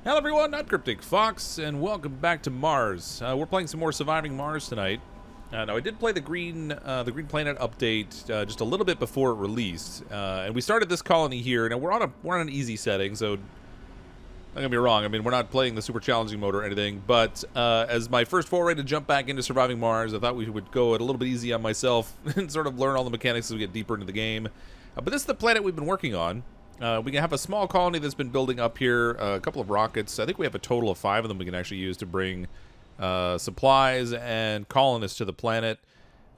Hello everyone, I'm CrypticFox, and welcome back to Mars. We're playing some more Surviving Mars tonight. Now I did play the Green Planet update just a little bit before it released, and we started this colony here. Now we're on an easy setting, so don't get me wrong. I mean, we're not playing the super challenging mode or anything, but as my first foray to jump back into Surviving Mars, I thought we would go it a little bit easy on myself and sort of learn all the mechanics as we get deeper into the game. But this is the planet we've been working on. We can have a small colony that's been building up here, a couple of rockets. I think we have a total of 5 of them we can actually use to bring supplies and colonists to the planet.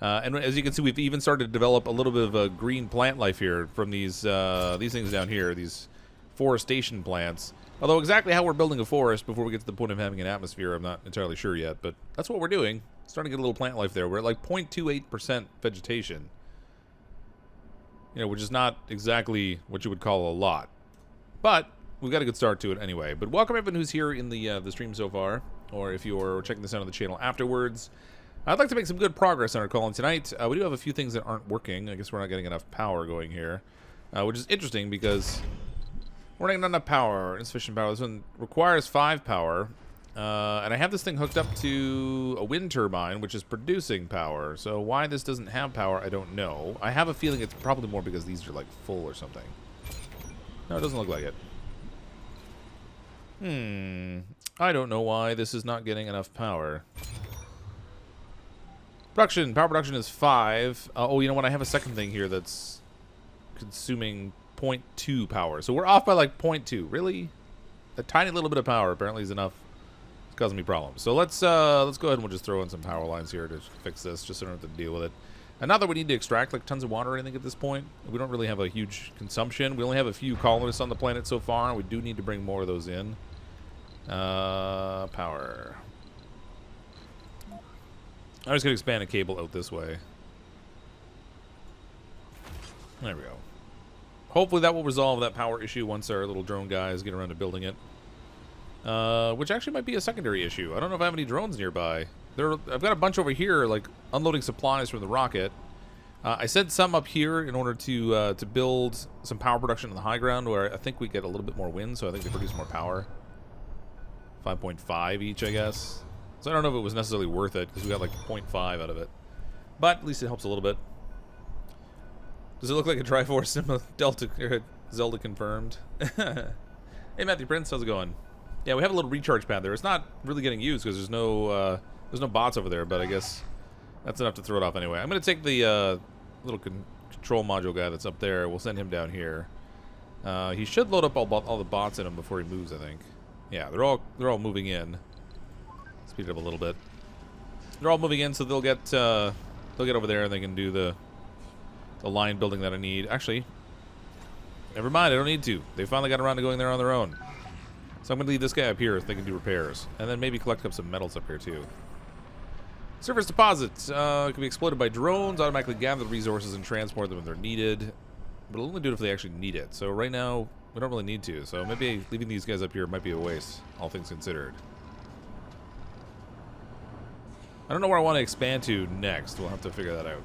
And as you can see, we've even started to develop a little bit of a green plant life here from these things down here, these forestation plants. Although exactly how we're building a forest before we get to the point of having an atmosphere, I'm not entirely sure yet. But that's what we're doing. Starting to get a little plant life there. We're at like 0.28% vegetation. You know, which is not exactly what you would call a lot. But we've got a good start to it anyway. But welcome everyone who's here in the stream so far, or if you're checking this out on the channel afterwards. I'd like to make some good progress on our colony tonight. We do have a few things that aren't working. I guess we're not getting enough power going here, which is interesting because we're not getting enough power, insufficient power. This one requires 5 power. And I have this thing hooked up to a wind turbine, which is producing power. So why this doesn't have power, I don't know. I have a feeling it's probably more because these are like full or something. No, it doesn't look like it. I don't know why this is not getting enough power. Power production is 5. Oh, you know what? I have a second thing here that's consuming 0.2 power. So we're off by like 0.2. Really? A tiny little bit of power apparently is enough. Causing me problems. So let's go ahead and we'll just throw in some power lines here to fix this, just so I don't have to deal with it. And not that we need to extract like tons of water or anything at this point. We don't really have a huge consumption. We only have a few colonists on the planet so far, and we do need to bring more of those in. Power. I'm just gonna expand a cable out this way. There we go. Hopefully that will resolve that power issue once our little drone guys get around to building it. Which actually might be a secondary issue. I don't know if I have any drones nearby. I've got a bunch over here, like, unloading supplies from the rocket. I sent some up here in order to build some power production on the high ground, where I think we get a little bit more wind, so I think they produce more power. 5.5 each, I guess. So I don't know if it was necessarily worth it, because we got, like, 0.5 out of it. But at least it helps a little bit. Does it look like a Triforce Delta Zelda confirmed? Hey, Matthew Prince, how's it going? Yeah, we have a little recharge pad there. It's not really getting used because there's no bots over there, but I guess that's enough to throw it off anyway. I'm going to take the little control module guy that's up there. We'll send him down here. He should load up all the bots in him before he moves, I think. Yeah, they're all moving in. Speed it up a little bit. They're all moving in, so they'll get over there and they can do the line building that I need. Actually, never mind. I don't need to. They finally got around to going there on their own. So I'm going to leave this guy up here so they can do repairs. And then maybe collect up some metals up here, too. Surface deposits can be exploited by drones, automatically gather the resources and transport them when they're needed. But it'll only do it if they actually need it. So right now, we don't really need to. So maybe leaving these guys up here might be a waste, all things considered. I don't know where I want to expand to next. We'll have to figure that out.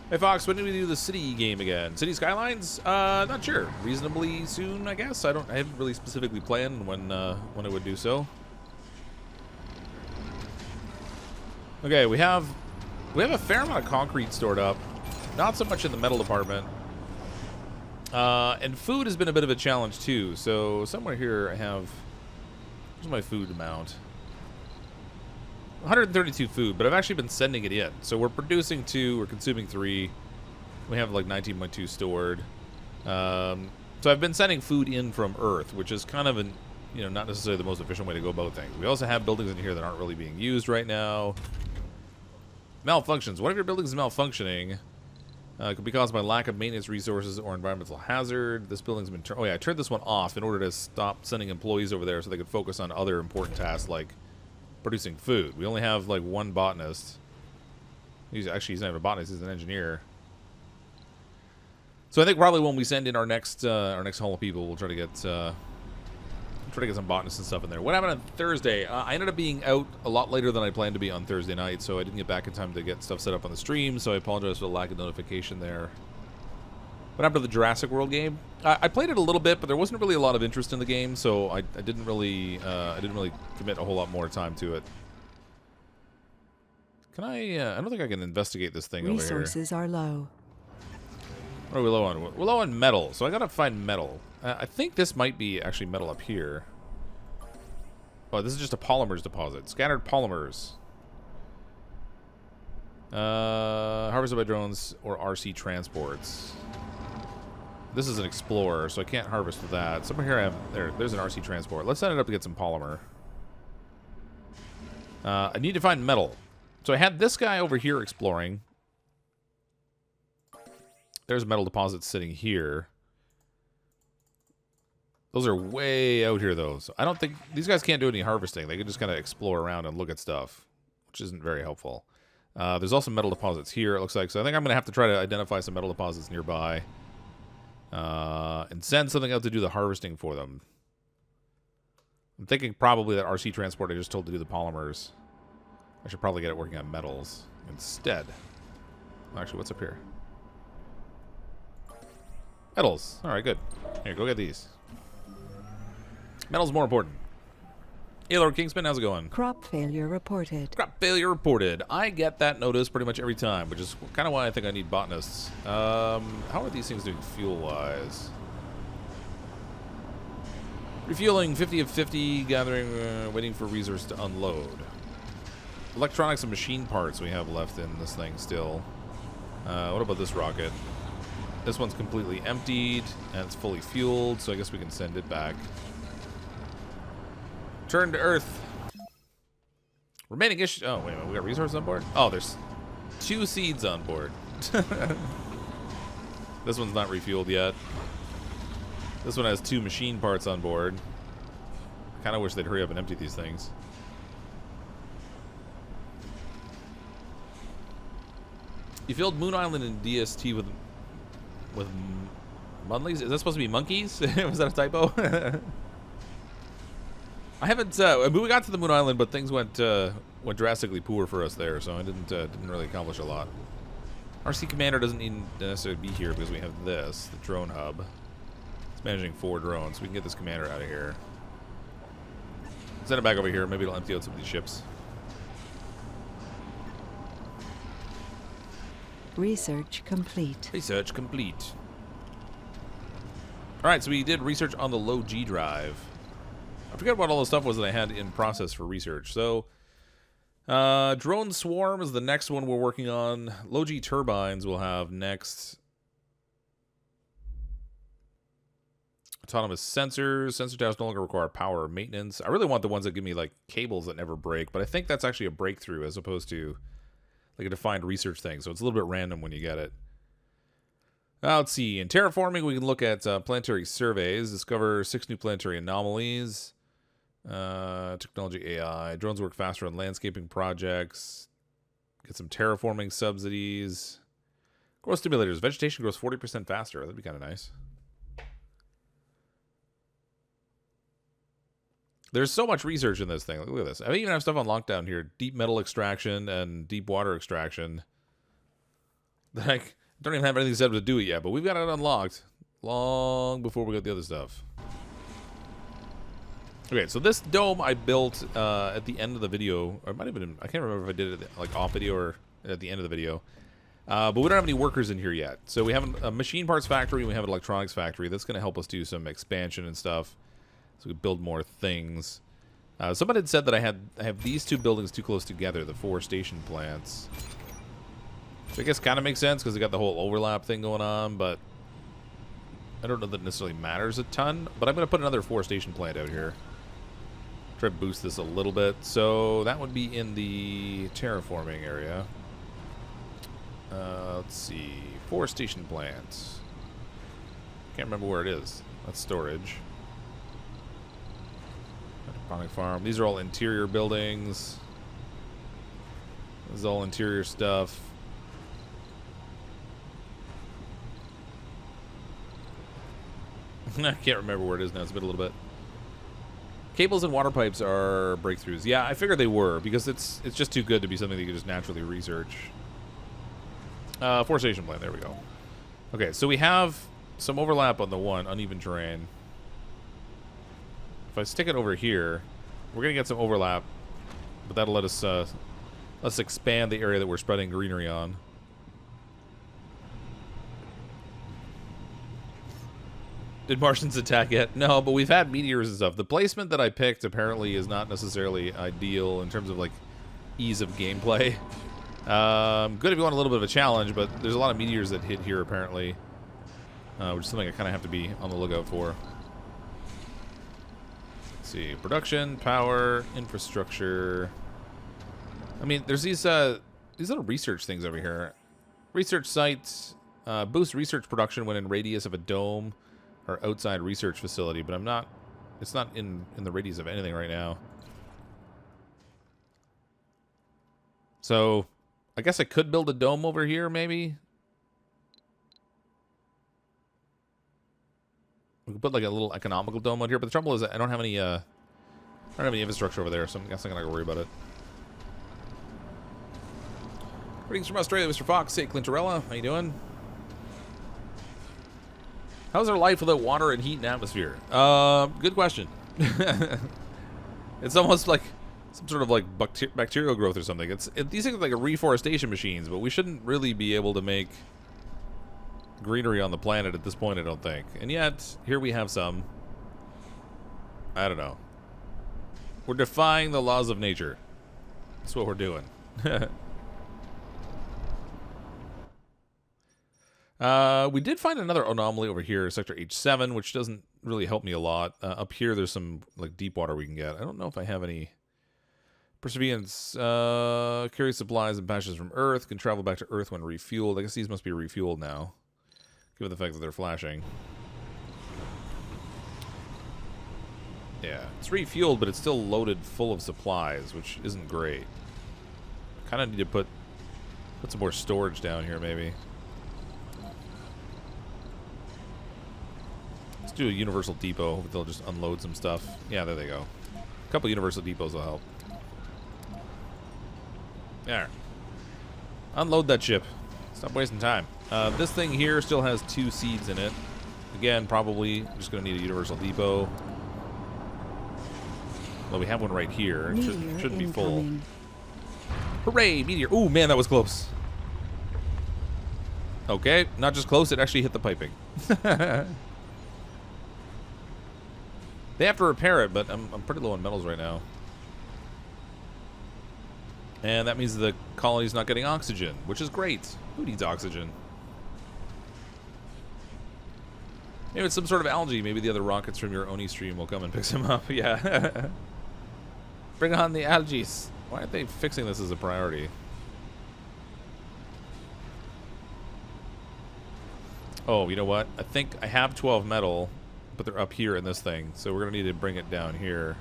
Hey Fox, when do we do the city game again? City Skylines? Not sure. Reasonably soon, I guess. I haven't really specifically planned when it would do so. Okay, we have a fair amount of concrete stored up. Not so much in the metal department. And food has been a bit of a challenge too. So somewhere here I have, where's my food amount? 132 food, but I've actually been sending it in. So we're producing 2, we're consuming 3. We have like 19.2 stored. So I've been sending food in from Earth, which is kind of not necessarily the most efficient way to go about things. We also have buildings in here that aren't really being used right now. Malfunctions. One of your buildings is malfunctioning. It could be caused by lack of maintenance resources or environmental hazard. This building's been turned. Oh yeah, I turned this one off in order to stop sending employees over there so they could focus on other important tasks like producing food. We only have like 1 botanist. He's not even a botanist, he's an engineer. So I think probably when we send in our next haul of people, we'll try to get some botanists and stuff in there. What happened on Thursday? I ended up being out a lot later than I planned to be on Thursday night, so I didn't get back in time to get stuff set up on the stream, so I apologize for the lack of notification there. What happened to the Jurassic World game? I played it a little bit, but there wasn't really a lot of interest in the game, so I didn't really commit a whole lot more time to it. Can I don't think I can investigate this thing over here. Resources are low. What are we low on? We're low on metal, so I gotta find metal. I think this might be actually metal up here. Oh, this is just a polymers deposit. Scattered polymers. Harvested by drones or RC transports. This is an explorer, so I can't harvest with that. Somewhere here I have... There's an RC transport. Let's set it up to get some polymer. I need to find metal. So I had this guy over here exploring. There's metal deposits sitting here. Those are way out here, though. So I don't think... These guys can't do any harvesting. They can just kind of explore around and look at stuff, which isn't very helpful. There's also metal deposits here, it looks like. So I think I'm going to have to try to identify some metal deposits nearby. And send something out to do the harvesting for them. I'm thinking probably that RC transport I just told to do the polymers. I should probably get it working on metals instead. Actually, what's up here? Metals. Alright, good. Here, go get these. Metal's more important. Hey, Lord Kingsman, how's it going? Crop failure reported. Crop failure reported. I get that notice pretty much every time, which is kind of why I think I need botanists. How are these things doing fuel-wise? Refueling 50 of 50, gathering, waiting for resource to unload. Electronics and machine parts we have left in this thing still. What about this rocket? This one's completely emptied, and it's fully fueled, so I guess we can send it back. Return to Earth. Remaining issue. Oh, wait a minute. We got resources on board? Oh, there's 2 seeds on board. This one's not refueled yet. This one has 2 machine parts on board. Kind of wish they'd hurry up and empty these things. You filled Moon Island and DST with Munleys? Is that supposed to be monkeys? Was that a typo? I haven't. We got to the Moon Island, but things went drastically poor for us there, so I didn't really accomplish a lot. RC Commander doesn't need to necessarily be here because we have this, the drone hub. It's managing 4 drones, so we can get this commander out of here. Send it back over here. Maybe it'll empty out some of these ships. Research complete. Research complete. All right, so we did research on the low G drive. I forget what all the stuff was that I had in process for research. So, drone swarm is the next one we're working on. Low G turbines we'll have next. Autonomous sensors. Sensor towers no longer require power or maintenance. I really want the ones that give me like cables that never break, but I think that's actually a breakthrough as opposed to like a defined research thing. So it's a little bit random when you get it. Let's see. In terraforming, we can look at planetary surveys, discover 6 new planetary anomalies. Technology AI. Drones work faster on landscaping projects. Get some terraforming subsidies. Growth stimulators. Vegetation grows 40% faster. That'd be kind of nice. There's so much research in this thing. Look at this. I even have stuff on lockdown here. Deep metal extraction and deep water extraction. I don't even have anything set up to do it yet, but we've got it unlocked long before we got the other stuff. Okay, so this dome I built at the end of the video, or it might have been, I can't remember if I did it like off video or at the end of the video. But we don't have any workers in here yet. So we have a machine parts factory and we have an electronics factory. That's going to help us do some expansion and stuff. So we build more things. Somebody had said that I have these 2 buildings too close together, the 4 station plants. So I guess kind of makes sense because they got the whole overlap thing going on, but I don't know that it necessarily matters a ton. But I'm going to put another 4 station plant out here. Try to boost this a little bit. So that would be in the terraforming area. Let's see. 4 station plants. Can't remember where it is. That's storage. Hydroponic farm. These are all interior buildings. This is all interior stuff. I can't remember where it is now. It's been a little bit. Cables and water pipes are breakthroughs. Yeah, I figured they were because it's just too good to be something that you can just naturally research. 4 station plant. There we go. Okay, so we have some overlap on the one uneven terrain. If I stick it over here, we're gonna get some overlap, but that'll let us expand the area that we're spreading greenery on. Did Martians attack yet? No, but we've had meteors and stuff. The placement that I picked apparently is not necessarily ideal in terms of like ease of gameplay. Good if you want a little bit of a challenge, but there's a lot of meteors that hit here apparently, which is something I kind of have to be on the lookout for. Let's see, production, power, infrastructure. I mean, there's these little research things over here. Research sites boost research production when in radius of a dome or outside research facility, but it's not in the radius of anything right now. So I guess I could build a dome over here, maybe. We could put like a little economical dome out here, but the trouble is I don't have any infrastructure over there, so I guess I'm not gonna worry about it. Greetings from Australia, Mr. Fox. Hey, Clintorella, how you doing? How's our life without water and heat and atmosphere? Good question. It's almost like some sort of like bacterial growth or something. These things are like a reforestation machines, but we shouldn't really be able to make greenery on the planet at this point, I don't think. And yet, here we have some. I don't know. We're defying the laws of nature. That's what we're doing. We did find another anomaly over here, Sector H7, which doesn't really help me a lot. Up here, there's some like deep water we can get. I don't know if I have any. Perseverance carries supplies and passages from Earth, can travel back to Earth when refueled. I guess these must be refueled now, given the fact that they're flashing. Yeah, it's refueled, but it's still loaded full of supplies, which isn't great. Kind of need to put some more storage down here, maybe. Let's do a universal depot. Hopefully they'll just unload some stuff. Yeah, there they go. A couple universal depots will help. There. Unload that ship. Stop wasting time. This thing here still has 2 seeds in it. Again, probably just going to need a universal depot. Well, we have one right here. It shouldn't be full. Hooray, meteor. Ooh, man, that was close. Okay, not just close, it actually hit the piping. They have to repair it, but I'm pretty low on metals right now. And that means the colony's not getting oxygen, which is great. Who needs oxygen? Maybe it's some sort of algae. Maybe the other rockets from your Oni stream will come and pick them up. Yeah. Bring on the algae. Why aren't they fixing this as a priority? Oh, you know what? I think I have 12 metal, but they're up here in this thing. So we're going to need to bring it down here.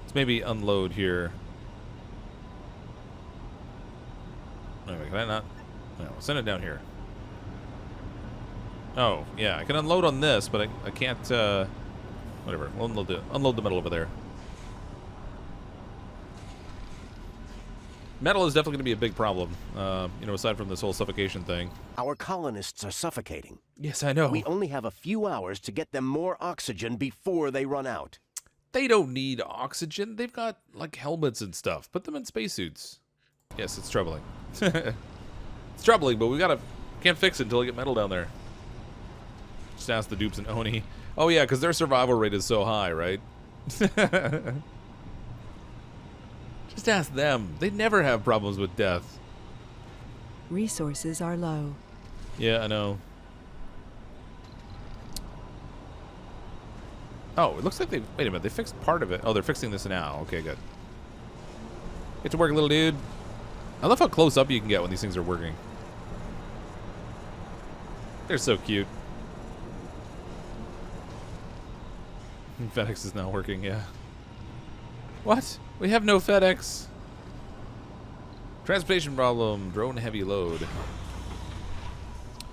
Let's maybe unload here. Anyway, can I not? No, send it down here. Oh, yeah, I can unload on this, but I can't, whatever. We'll unload the metal over there. Metal is definitely going to be a big problem, you know, aside from this whole suffocation thing. Our colonists are suffocating. Yes, I know. We only have a few hours to get them more oxygen before they run out. They don't need oxygen. They've got, like, helmets and stuff. Put them in spacesuits. Yes, it's troubling. It's troubling, but can't fix it until we get metal down there. Just ask the dupes and Oni. Oh yeah, because their survival rate is so high, right? Just ask them. They never have problems with death. Resources are low. Yeah, I know. Oh, it looks like wait a minute, they fixed part of it. Oh, they're fixing this now. Okay, good. Get to work, little dude. I love how close up you can get when these things are working. They're so cute. FedEx is not working, yeah. What? We have no FedEx. Transportation problem. Drone heavy load.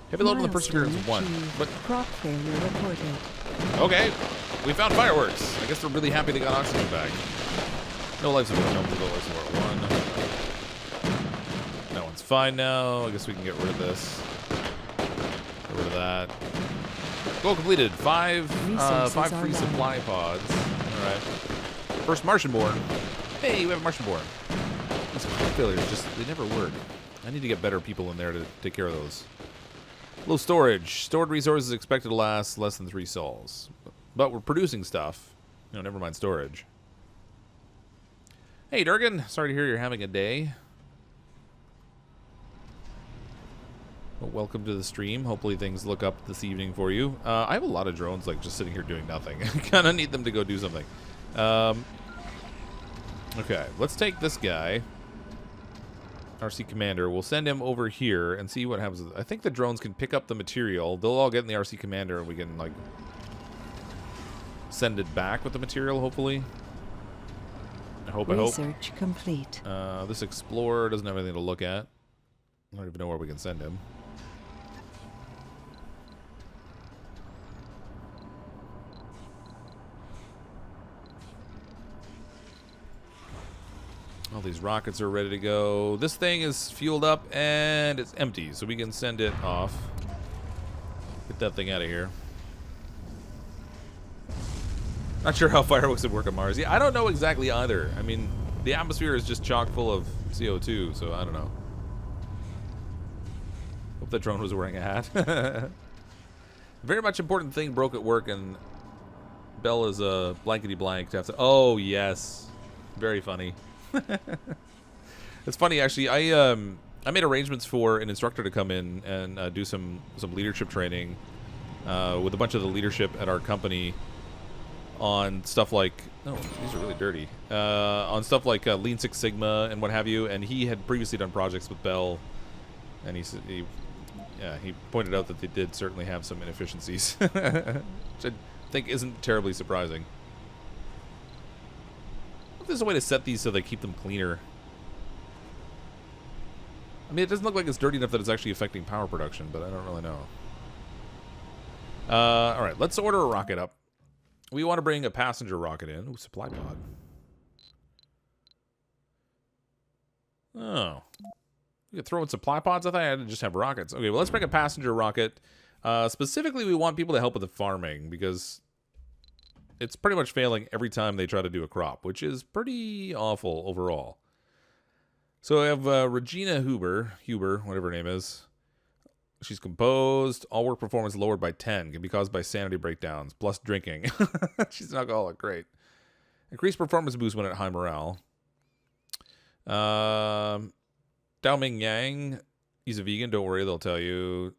Heavy load on the Perseverance 1. But Crop failure reported. okay. We found fireworks. I guess they're really happy they got oxygen back. No life support. No life support. 1. That one's fine now. I guess we can get rid of this. Get rid of that. Goal completed. Five free supply pods. All right. First Martian-born. Hey, we have a Martian-born. These crop failures they never work. I need to get better people in there to take care of those. Low storage. Stored resources expected to last less than 3 sols. But we're producing stuff. No, never mind storage. Hey, Durgan. Sorry to hear you're having a day. Well, welcome to the stream. Hopefully things look up this evening for you. I have a lot of drones like just sitting here doing nothing. I kind of need them to go do something. Okay, let's take this guy. RC Commander. We'll send him over here and see what happens. I think the drones can pick up the material. They'll all get in the RC Commander and we can, like, send it back with the material, hopefully. I hope. Research complete. This Explorer doesn't have anything to look at. I don't even know where we can send him. All these rockets are ready to go. This thing is fueled up and it's empty, so we can send it off. Get that thing out of here. Not sure how fireworks would work on Mars. Yeah, I don't know exactly either. I mean, the atmosphere is just chock full of CO2, so I don't know. Hope that drone was wearing a hat. Very much important thing broke at work, and Bell is a blankety blank to have to. Oh yes, very funny. It's funny actually. I made arrangements for an instructor to come in and do some leadership training with a bunch of the leadership at our company on stuff like, oh, these are really dirty, on stuff like Lean Six Sigma and what have you. And he had previously done projects with Bell, and he pointed out that they did certainly have some inefficiencies, which I think isn't terribly surprising. If there's a way to set these so they keep them cleaner. I mean, it doesn't look like it's dirty enough that it's actually affecting power production, but I don't really know. All right, let's order a rocket up. We want to bring a passenger rocket in. Ooh, supply pod. Oh. You could throw in supply pods? I thought I had to just have rockets. Okay, well, let's bring a passenger rocket. Specifically, we want people to help with the farming, because it's pretty much failing every time they try to do a crop, which is pretty awful overall. So I have Regina Huber, whatever her name is. She's composed. All work performance lowered by 10. Can be caused by sanity breakdowns, plus drinking. She's an alcoholic. Great. Increased performance boost when at high morale. Dao Ming Yang. He's a vegan. Don't worry, they'll tell you.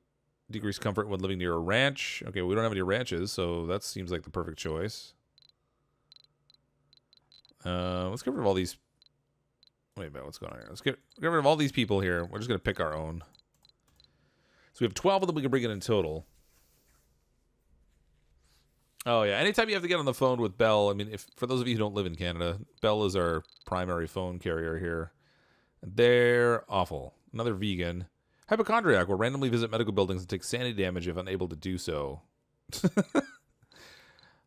Decreased comfort when living near a ranch. Okay, we don't have any ranches, so that seems like the perfect choice. Let's get rid of all these. Wait a minute, what's going on here? Let's get rid of all these people here. We're just going to pick our own. So we have 12 of them we can bring in total. Oh, yeah. Anytime you have to get on the phone with Bell, I mean, if for those of you who don't live in Canada, Bell is our primary phone carrier here. They're awful. Another vegan. Hypochondriac will randomly visit medical buildings and take sanity damage if unable to do so.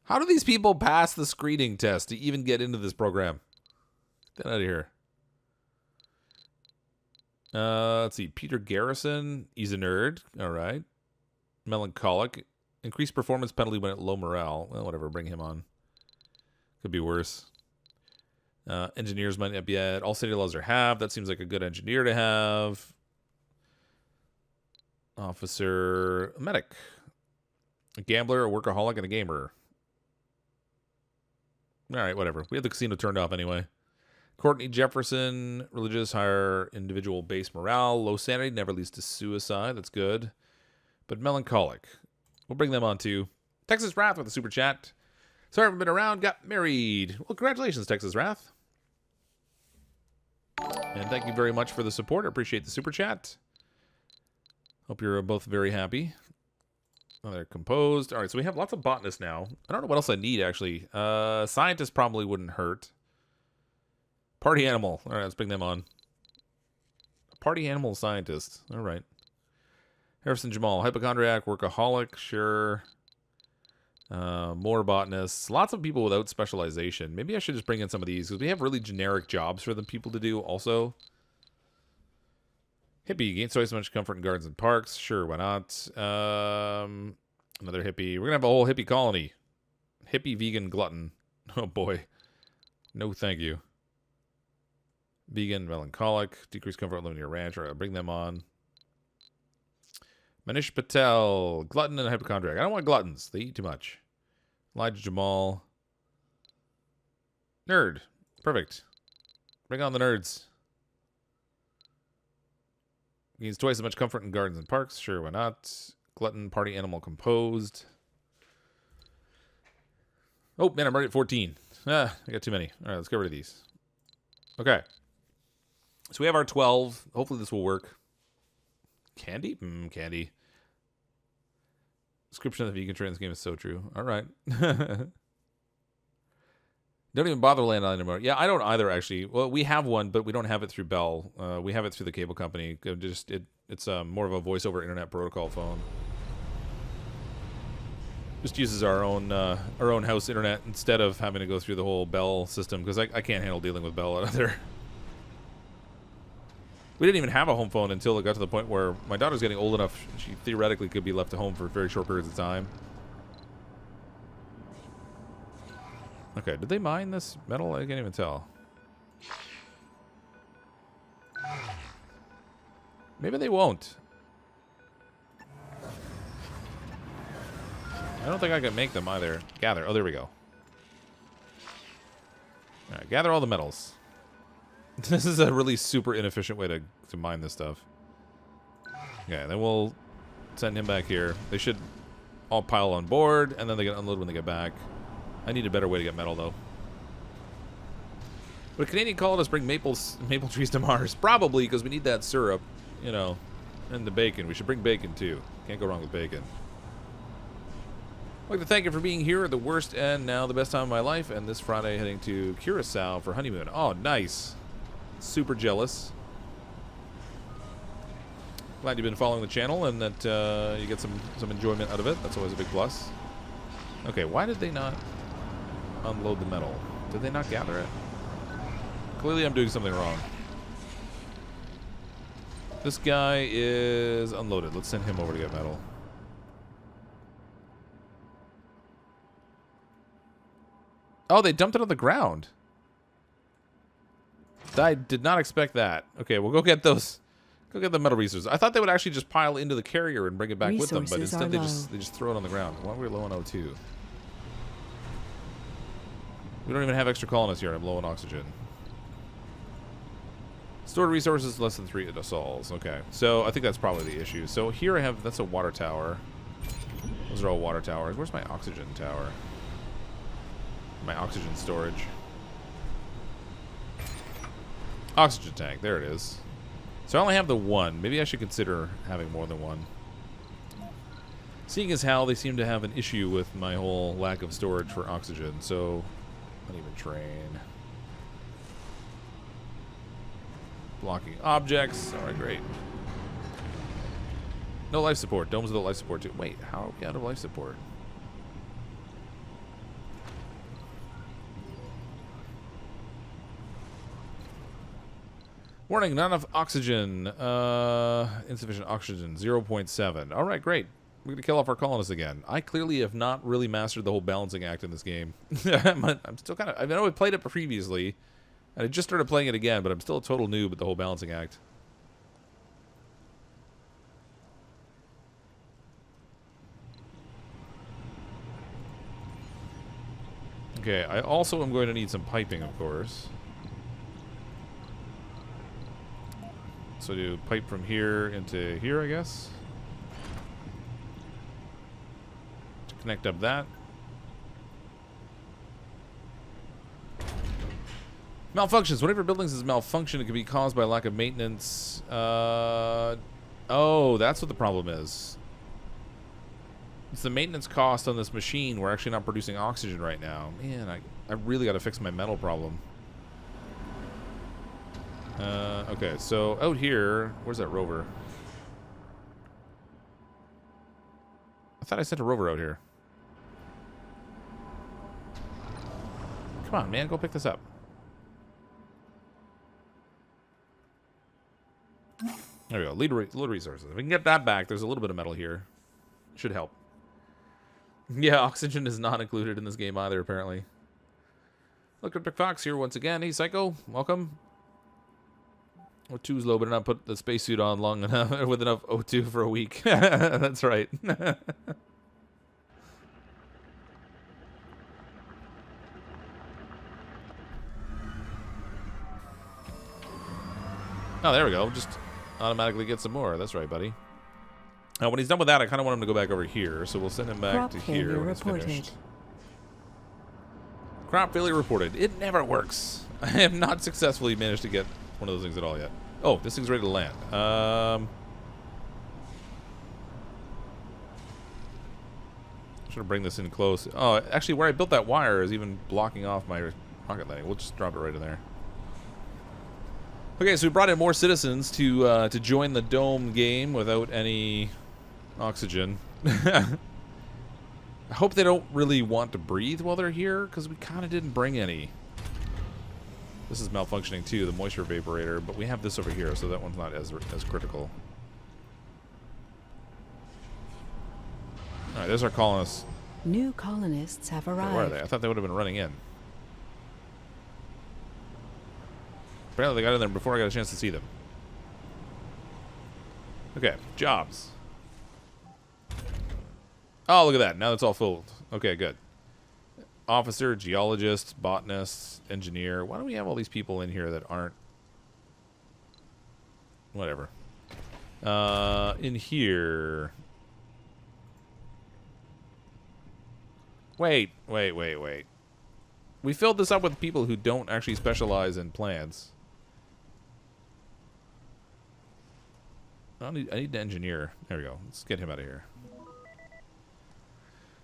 How do these people pass the screening test to even get into this program? Get out of here. Let's see. Peter Garrison. He's a nerd. All right. Melancholic. Increased performance penalty when at low morale. Well, whatever. Bring him on. Could be worse. Engineers might not be at. All city laws are halved. That seems like a good engineer to have. Officer. A medic. A gambler, a workaholic, and a gamer. All right, whatever. We had the casino turned off anyway. Courtney Jefferson, religious, higher individual base morale, low sanity, never leads to suicide. That's good. But melancholic. We'll bring them on too. Texas Wrath with a super chat. Sorry, I haven't been around, got married. Well, congratulations, Texas Wrath. And thank you very much for the support. I appreciate the super chat. Hope you're both very happy. Oh, they're composed. All right, so we have lots of botanists now. I don't know what else I need, actually. Scientists probably wouldn't hurt. Party animal. All right, let's bring them on. Party animal scientist. All right. Harrison Jamal. Hypochondriac, workaholic. Sure. More botanists. Lots of people without specialization. Maybe I should just bring in some of these, because we have really generic jobs for the people to do also. Hippie gains twice as much comfort in gardens and parks. Sure, why not? Another hippie. We're gonna have a whole hippie colony. Hippie vegan glutton. Oh boy. No, thank you. Vegan melancholic. Decrease comfort living in your ranch. All right, I'll bring them on. Manish Patel. Glutton and hypochondriac. I don't want gluttons. They eat too much. Elijah Jamal. Nerd. Perfect. Bring on the nerds. Gains twice as much comfort in gardens and parks. Sure, why not? Glutton, party animal composed. Oh, man, I'm already at 14. Ah, I got too many. All right, let's get rid of these. Okay. So we have our 12. Hopefully this will work. Candy? Candy. Description of the vegan trans game is so true. All right. Don't even bother landing on anymore. Yeah, I don't either, actually. Well, we have one, but we don't have it through Bell. We have it through the cable company. It's more of a voice over internet protocol phone. Just uses our own house internet instead of having to go through the whole Bell system, because I can't handle dealing with Bell either. We didn't even have a home phone until it got to the point where my daughter's getting old enough. She theoretically could be left at home for very short periods of time. Okay, did they mine this metal? I can't even tell. Maybe they won't. I don't think I can make them either. Gather. Oh, there we go. Alright, gather all the metals. This is a really super inefficient way to mine this stuff. Okay, then we'll send him back here. They should all pile on board, and then they get unload when they get back. I need a better way to get metal, though. Would a Canadian colonist bring maple trees to Mars? Probably, because we need that syrup, you know, and the bacon. We should bring bacon, too. Can't go wrong with bacon. I'd like to thank you for being here at the worst and now the best time of my life, and this Friday heading to Curacao for honeymoon. Oh, nice. Super jealous. Glad you've been following the channel and that you get some enjoyment out of it. That's always a big plus. Okay, why did they not unload the metal? Did they not gather it? Clearly I'm doing something wrong. This guy is unloaded. Let's send him over to get metal. Oh, they dumped it on the ground. I did not expect that. Okay, we'll go get those. Go get the metal resources. I thought they would actually just pile into the carrier and bring it back with them, but instead they just throw it on the ground. Why are we low on O2? We don't even have extra colonists here. I'm low on oxygen. Stored resources less than 3 sols. Okay, so I think that's probably the issue. So here I have, that's a water tower. Those are all water towers. Where's my oxygen tower? My oxygen storage. Oxygen tank, there it is. So I only have the one. Maybe I should consider having more than one. Seeing as how they seem to have an issue with my whole lack of storage for oxygen, so uneven train. Blocking objects. Alright, great. No life support. Domes without life support too. Wait, how are we out of life support? Warning, not enough oxygen. Insufficient oxygen, 0.7. Alright, great. We're going to kill off our colonists again. I clearly have not really mastered the whole balancing act in this game. I'm still kind of... I know I played it previously, and I just started playing it again, but I'm still a total noob at the whole balancing act. Okay, I also am going to need some piping, of course. So do pipe from here into here, I guess. To connect up that. Malfunctions. Whenever buildings is malfunction, it can be caused by lack of maintenance. Oh, that's what the problem is. It's the maintenance cost on this machine. We're actually not producing oxygen right now. Man, I really got to fix my metal problem. Okay, so out here, where's that rover? I thought I sent a rover out here. Come on, man, go pick this up. There we go. Load resources. If we can get that back, there's a little bit of metal here. Should help. Yeah, oxygen is not included in this game either, apparently. Look, CrypticFox here once again. Hey, Psycho. Welcome. O2's low, but not put the spacesuit on long enough with enough O2 for a week. That's right. Oh, there we go. Just automatically get some more. That's right, buddy. When he's done with that, I kind of want him to go back over here, so we'll send him back to here when it's finished. Crop failure reported. It never works. I have not successfully managed to get one of those things at all yet. Oh, this thing's ready to land. Should bring this in close. Oh, actually, where I built that wire is even blocking off my rocket landing. We'll just drop it right in there. Okay, so we brought in more citizens to join the dome game without any oxygen. I hope they don't really want to breathe while they're here, because we kind of didn't bring any. This is malfunctioning too, the moisture evaporator, but we have this over here, so that one's not as critical. All right, there's our colonists. New colonists have arrived. Okay, where are they? I thought they would have been running in. Apparently they got in there before I got a chance to see them. Okay, jobs. Oh, look at that. Now it's all full. Okay, good. Officer, geologist, botanist, engineer. Why do we have all these people in here that aren't... Whatever. In here... Wait. We filled this up with people who don't actually specialize in plants. I need an engineer. There we go. Let's get him out of here.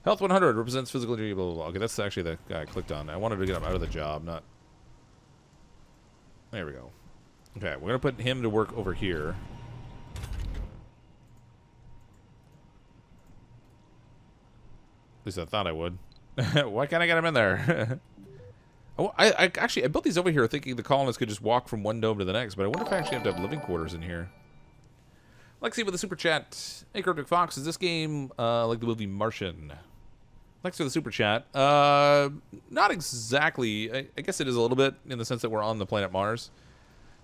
Health 100 represents physical injury, blah, blah, blah. Okay, that's actually the guy I clicked on. I wanted to get him out of the job, not... There we go. Okay, we're going to put him to work over here. At least I thought I would. Why can't I get him in there? Oh, I built these over here thinking the colonists could just walk from one dome to the next, but I wonder if I actually have to have living quarters in here. Lexi with the super chat. Hey, CrypticFox, is this game like the movie Martian? Thanks for the super chat. Not exactly. I guess it is a little bit in the sense that we're on the planet Mars.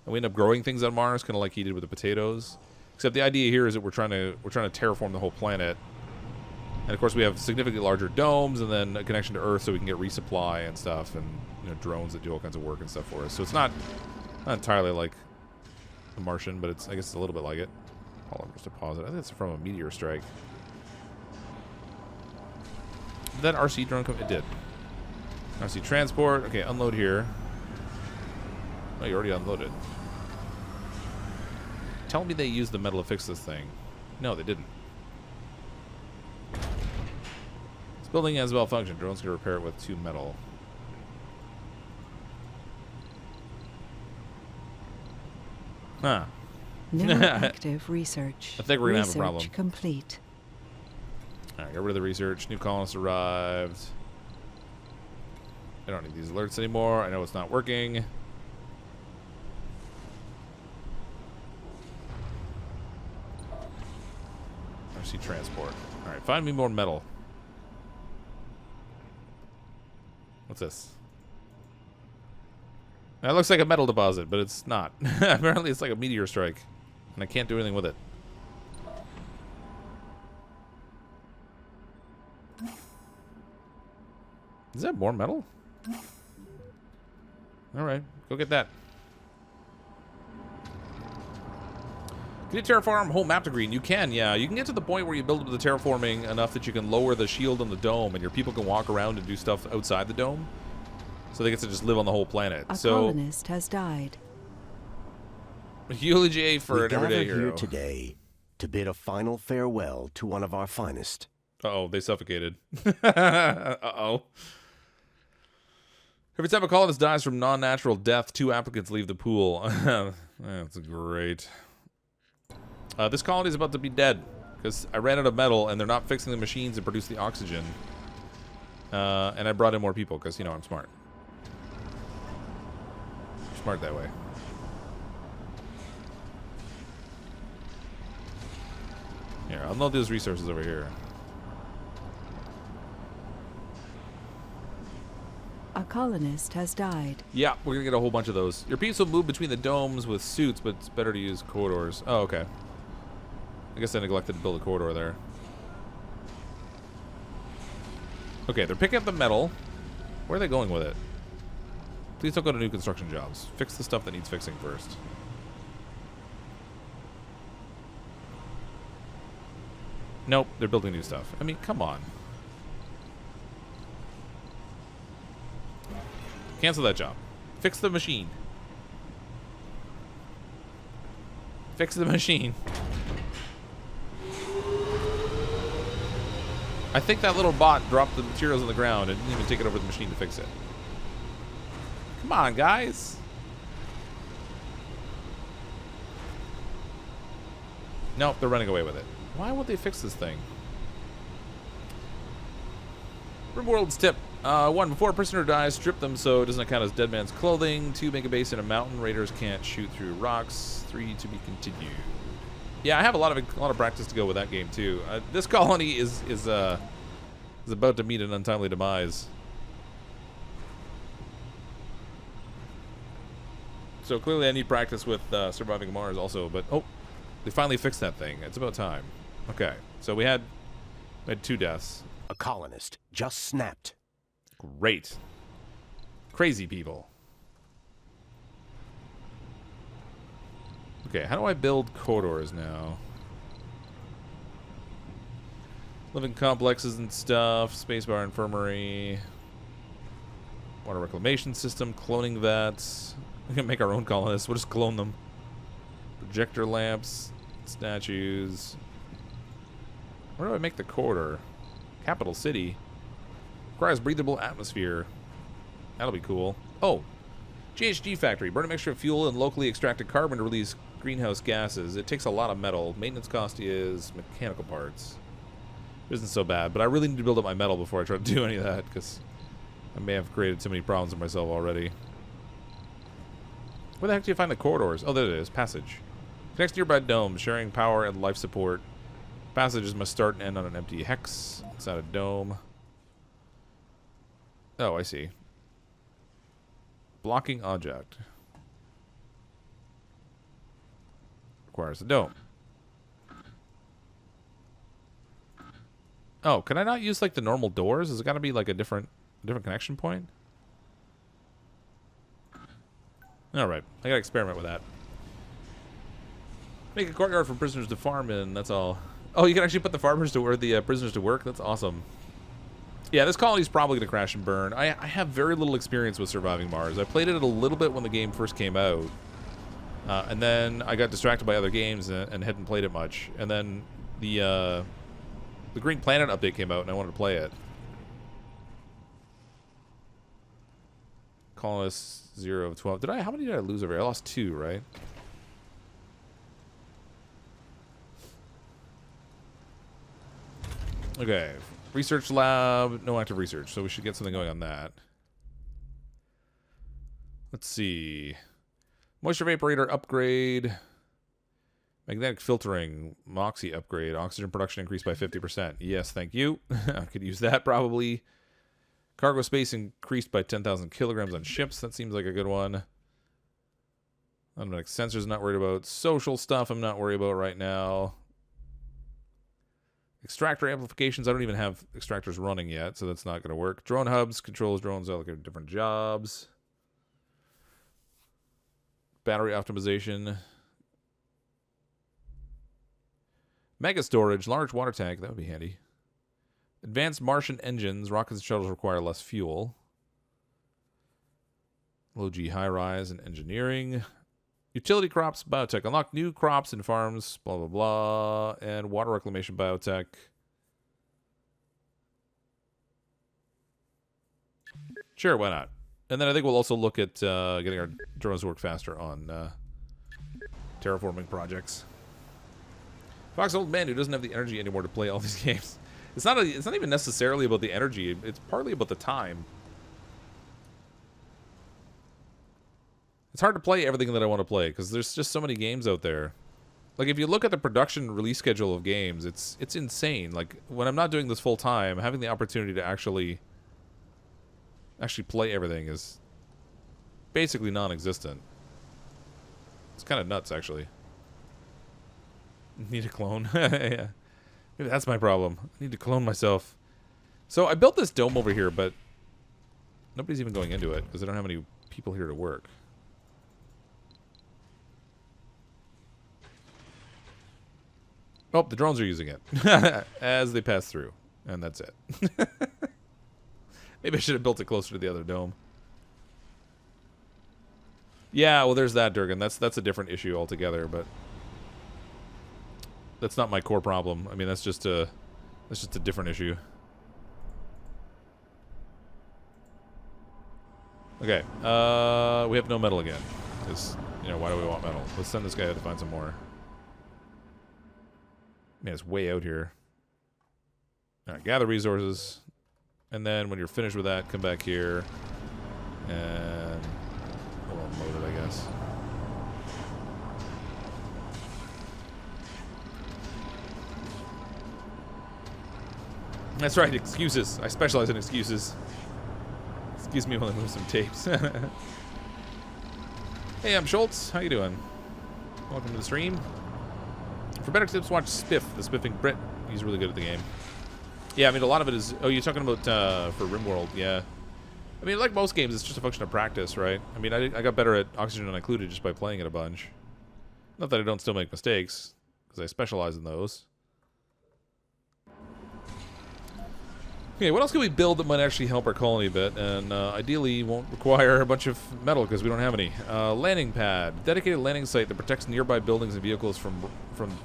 And we end up growing things on Mars, kind of like he did with the potatoes. Except the idea here is that we're trying to terraform the whole planet. And of course we have significantly larger domes and then a connection to Earth so we can get resupply and stuff, and drones that do all kinds of work and stuff for us. So it's not entirely like the Martian, but I guess it's a little bit like it. Hold on, just a pause it. I think it's from a meteor strike. Did that RC drone come? It did. RC transport. Okay, unload here. Oh, you already unloaded. Tell me they used the metal to fix this thing. No, they didn't. This building has malfunctioned. Drones can repair it with 2 metal. Huh. No active research. I think we're going to have a problem. Research complete. Alright, get rid of the research. New colonists arrived. I don't need these alerts anymore. I know it's not working. RC transport. Alright, find me more metal. What's this? That looks like a metal deposit, but it's not. Apparently it's like a meteor strike, and I can't do anything with it. Is that more metal? Alright, go get that. Can you terraform whole map to green? You can, yeah. You can get to the point where you build up the terraforming enough that you can lower the shield on the dome and your people can walk around and do stuff outside the dome. So they get to just live on the whole planet. A colonist has died. Eulogy for an everyday hero. We gathered here today to bid a final farewell to one of our finest. Uh-oh, they suffocated. Uh-oh. Every time a colonist dies from non-natural death, 2 applicants leave the pool. That's great. This colony is about to be dead because I ran out of metal and they're not fixing the machines that produce the oxygen. And I brought in more people because, I'm smart. Smart that way. I'll know those resources over here. A colonist has died. Yeah, we're gonna get a whole bunch of those. Your peeps will move between the domes with suits, but it's better to use corridors. Oh, okay. I guess I neglected to build a corridor there. Okay, they're picking up the metal. Where are they going with it? Please don't go to new construction jobs. Fix the stuff that needs fixing first. Nope, they're building new stuff. I mean, come on. Cancel that job. Fix the machine. Fix the machine. I think that little bot dropped the materials on the ground and didn't even take it over to the machine to fix it. Come on, guys. Nope, they're running away with it. Why won't they fix this thing? Rimworld's tip. 1. Before a prisoner dies, strip them so it doesn't count as dead man's clothing. 2. Make a base in a mountain. Raiders can't shoot through rocks. 3. To be continued. Yeah, I have a lot of practice to go with that game too. This colony is about to meet an untimely demise. So clearly I need practice with surviving Mars also, but oh, they finally fixed that thing. It's about time. Okay, so we had 2 deaths. A colonist just snapped. Great. Crazy people. Okay, how do I build corridors now? Living complexes and stuff, spacebar infirmary, water reclamation system, cloning vats. We can make our own colonists. We'll just clone them. Projector lamps, statues. Where do I make the corridor? Capital city. Requires breathable atmosphere. That'll be cool. Oh, GHG factory. Burn a mixture of fuel and locally extracted carbon to release greenhouse gases. It takes a lot of metal. Maintenance cost is mechanical parts. It isn't so bad, but I really need to build up my metal before I try to do any of that, because I may have created so many problems for myself already. Where the heck do you find the corridors? Oh, there it is. Passage. Connects nearby domes, sharing power and life support. Passages must start and end on an empty hex inside a dome. Oh, I see. Blocking object. Requires a dome. Oh, can I not use like the normal doors? Has it got to be like a different connection point? Alright, I gotta experiment with that. Make a courtyard for prisoners to farm in, that's all. Oh, you can actually put the farmers to where the prisoners to work? That's awesome. Yeah, this colony's probably gonna crash and burn. I have very little experience with surviving Mars. I played it a little bit when the game first came out. And then I got distracted by other games and hadn't played it much. And then the Green Planet update came out and I wanted to play it. Colonists 0 of 12. How many did I lose over here? I lost 2, right? Okay. Research lab, no active research, so we should get something going on that. Let's see. Moisture vaporator upgrade. Magnetic filtering, Moxie upgrade. Oxygen production increased by 50%. Yes, thank you. I could use that probably. Cargo space increased by 10,000 kilograms on ships. That seems like a good one. Automatic sensors, not worried about. Social stuff, I'm not worried about right now. Extractor amplifications, I don't even have extractors running yet, so that's not going to work. Drone hubs, controls drones, allocate different jobs. Battery optimization. Mega storage, large water tank, that would be handy. Advanced Martian engines, rockets and shuttles require less fuel. Low G high rise and engineering. Utility crops, biotech. Unlock new crops and farms, blah, blah, blah. And water reclamation, biotech. Sure, why not? And then I think we'll also look at getting our drones to work faster on terraforming projects. Fox, old man who doesn't have the energy anymore to play all these games. It's not even necessarily about the energy. It's partly about the time. It's hard to play everything that I want to play because there's just so many games out there. Like, if you look at the production release schedule of games, it's insane. Like, when I'm not doing this full time, having the opportunity to actually play everything is basically non-existent. It's kind of nuts, actually. Need a clone. Yeah. Maybe that's my problem. I need to clone myself. So I built this dome over here, but nobody's even going into it because I don't have any people here to work. Oh, the drones are using it as they pass through, and that's it. Maybe I should have built it closer to the other dome. Yeah, well, there's that, Durgan. That's a different issue altogether, but that's not my core problem. I mean, that's just a different issue. Okay, we have no metal again. Because, you know, why do we want metal? Let's send this guy out to find some more. Man, it's way out here. Alright, gather resources. And then when you're finished with that, come back here. And we'll unload it, I guess. That's right, excuses. I specialize in excuses. Excuse me while I move some tapes. Hey, I'm Schultz. How you doing? Welcome to the stream. For better tips, watch Spiff, the Spiffing Brit. He's really good at the game. Yeah, I mean, a lot of it is... Oh, you're talking about for RimWorld, yeah. I mean, like most games, it's just a function of practice, right? I mean, I got better at Oxygen Unincluded just by playing it a bunch. Not that I don't still make mistakes, because I specialize in those. Okay, what else can we build that might actually help our colony a bit, and ideally won't require a bunch of metal because we don't have any. Landing pad, dedicated landing site that protects nearby buildings and vehicles from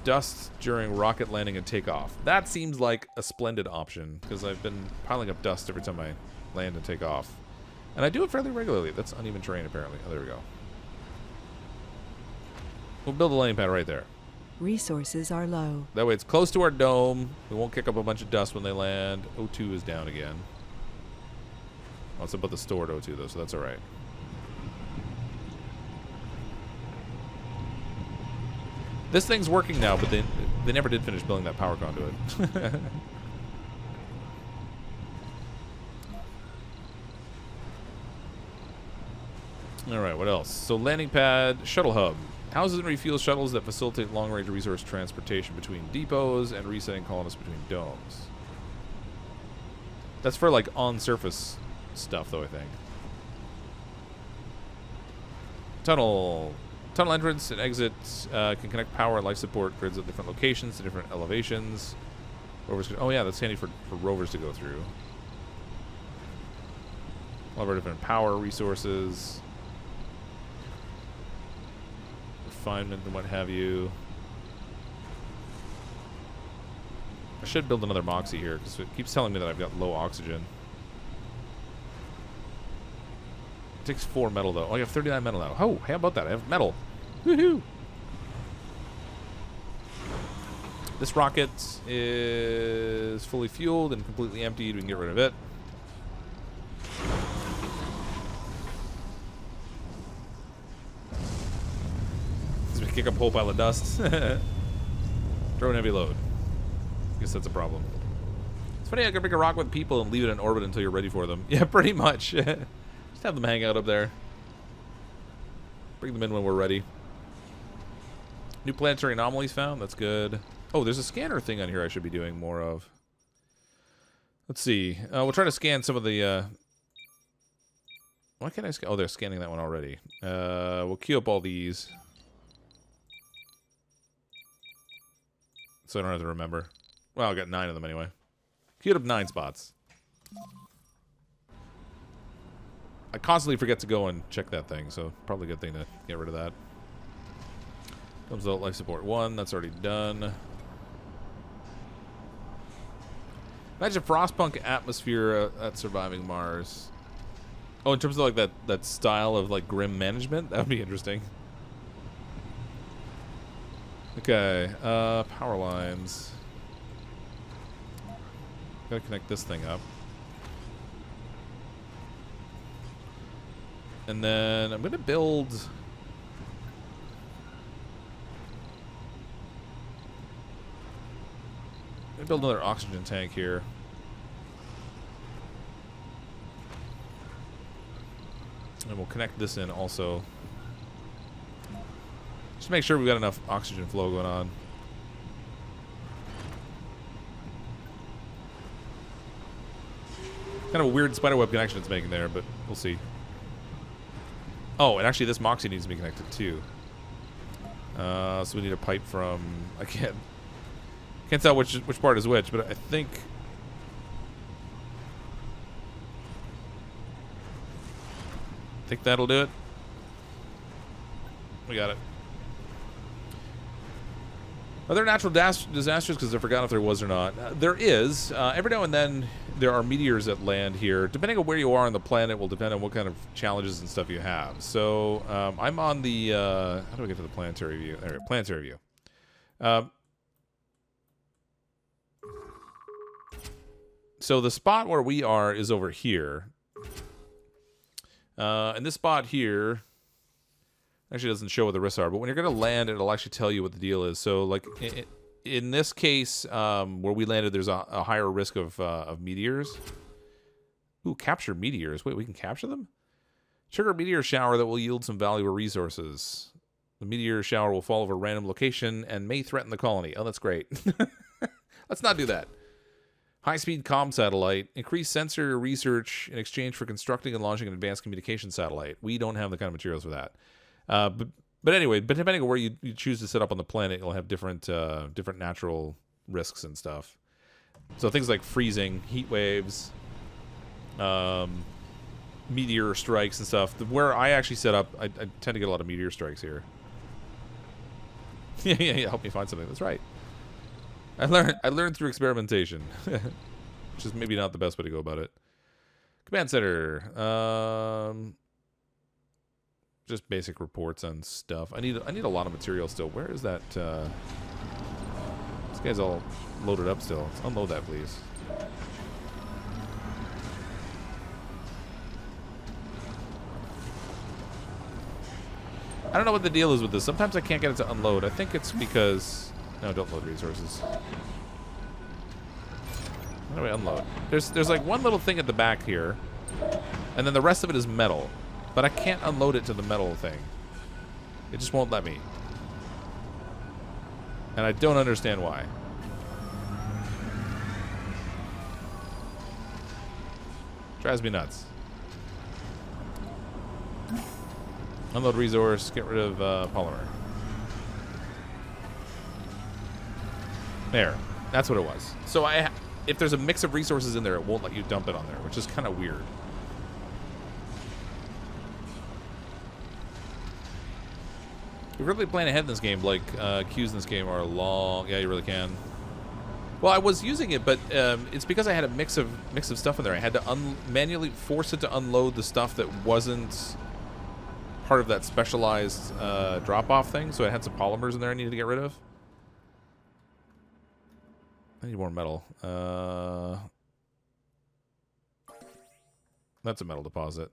dust during rocket landing and takeoff. That seems like a splendid option because I've been piling up dust every time I land and take off, and I do it fairly regularly. That's uneven terrain apparently. Oh, there we go. We'll build a landing pad right there. Resources are low. That way it's close to our dome. We won't kick up a bunch of dust when they land. O2 is down again. Oh, it's about the stored O2 though, so that's alright. This thing's working now, but they never did finish building that power conduit. Alright, what else? So landing pad, shuttle hub. Houses and refuel shuttles that facilitate long-range resource transportation between depots and resetting colonists between domes. That's for, like, on-surface stuff, though, I think. Tunnel. Tunnel entrance and exit can connect power and life support grids at different locations to different elevations. Rovers can, oh, yeah, that's handy for rovers to go through. All of our different power resources. Refinement and what have you. I should build another Moxie here because it keeps telling me that I've got low oxygen. It takes 4 metal though. Oh, I have 39 metal now. Oh, how about that? I have metal. Woohoo! This rocket is fully fueled and completely emptied. We can get rid of it. Kick up a whole pile of dust. Throw an heavy load. Guess that's a problem. It's funny, I can bring a rock with people and leave it in orbit until you're ready for them. Yeah, pretty much. Just have them hang out up there. Bring them in when we're ready. New planetary anomalies found. That's good. Oh, there's a scanner thing on here I should be doing more of. Let's see. We'll try to scan some of the... Why can't I scan? Oh, they're scanning that one already. We'll queue up all these. So I don't have to remember. Well, I got 9 of them anyway. Queued up 9 spots. I constantly forget to go and check that thing, so probably a good thing to get rid of that. Comes out life support 1, that's already done. Imagine Frostpunk atmosphere at surviving Mars. Oh, in terms of like that style of like grim management, that would be interesting. Okay, power lines. Gotta connect this thing up. And then I'm gonna build... me build another oxygen tank here. And we'll connect this in also. Just make sure we've got enough oxygen flow going on. Kind of a weird spiderweb connection it's making there, but we'll see. Oh, and actually this Moxie needs to be connected too. So we need a pipe from... I can't tell which part is which, but I think... that'll do it. We got it. Are there natural disasters? Because I forgot if there was or not. There is. Every now and then there are meteors that land here. Depending on where you are on the planet will depend on what kind of challenges and stuff you have. So I'm on the... how do I get to the planetary view? There, planetary view. So the spot where we are is over here. And this spot here actually doesn't show what the risks are, but when you're going to land, it'll actually tell you what the deal is. So, like, in this case, where we landed, there's a higher risk of meteors. Ooh, capture meteors. Wait, we can capture them? Trigger a meteor shower that will yield some valuable resources. The meteor shower will fall over a random location and may threaten the colony. Oh, that's great. Let's not do that. High-speed comm satellite. Increase sensor research in exchange for constructing and launching an advanced communication satellite. We don't have the kind of materials for that. But anyway, depending on where you choose to set up on the planet, you'll have different natural risks and stuff. So things like freezing, heat waves, meteor strikes and stuff. Where I actually set up, I tend to get a lot of meteor strikes here. yeah, help me find something. That's right. I learned through experimentation, which is maybe not the best way to go about it. Command center. Just basic reports on stuff. I need a lot of material still. Where is that? This guy's all loaded up still. Let's unload that, please. I don't know what the deal is with this. Sometimes I can't get it to unload. I think it's because... No, don't load resources. How do I unload? There's like one little thing at the back here, and then the rest of it is metal. But I can't unload it to the metal thing. It just won't let me. And I don't understand why. Drives me nuts. Unload resource, get rid of polymer. There. That's what it was. So if there's a mix of resources in there, it won't let you dump it on there, which is kind of weird. You're really playing ahead in this game. Like, queues in this game are long. Yeah, you really can. Well, I was using it, but it's because I had a mix of stuff in there. I had to manually force it to unload the stuff that wasn't part of that specialized drop-off thing. So I had some polymers in there I needed to get rid of. I need more metal. That's a metal deposit.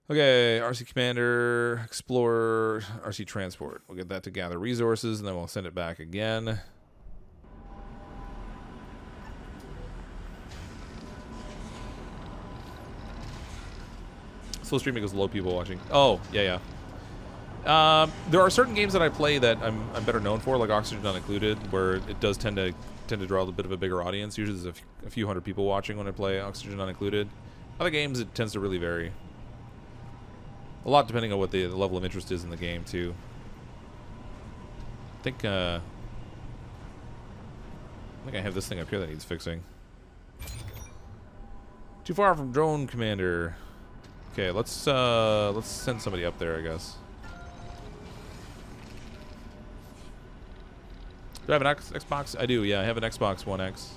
Okay, RC Commander, Explorer, RC Transport. We'll get that to gather resources, and then we'll send it back again. Slow streaming goes low, people watching. Oh, yeah. There are certain games that I play that I'm better known for, like Oxygen Not Included, where it does tend to draw a bit of a bigger audience. Usually there's a few hundred people watching when I play Oxygen Not Included. Other games, it tends to really vary. A lot depending on what the level of interest is in the game, too. I think I have this thing up here that needs fixing. Too far from Drone Commander. Okay, let's send somebody up there, I guess. Do I have an Xbox? I do, yeah. I have an Xbox One X.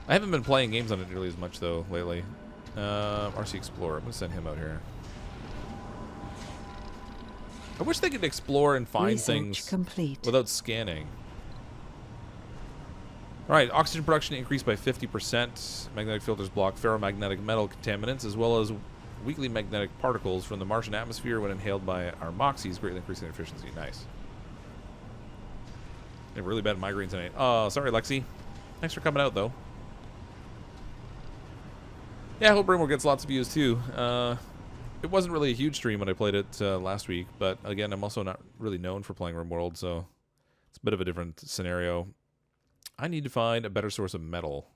I haven't been playing games on it nearly as much, though, lately. RC Explorer. I'm going to send him out here. I wish they could explore and find things complete. Without scanning. All right, oxygen production increased by 50%. Magnetic filters block ferromagnetic metal contaminants, as well as weakly magnetic particles from the Martian atmosphere when inhaled by our moxies, greatly increasing their efficiency. Nice. They have really bad migraine tonight. Oh, sorry, Lexi. Thanks for coming out, though. Yeah, I hope Rimworld gets lots of views, too. It wasn't really a huge stream when I played it last week, but again, I'm also not really known for playing Rimworld, so it's a bit of a different scenario. I need to find a better source of metal.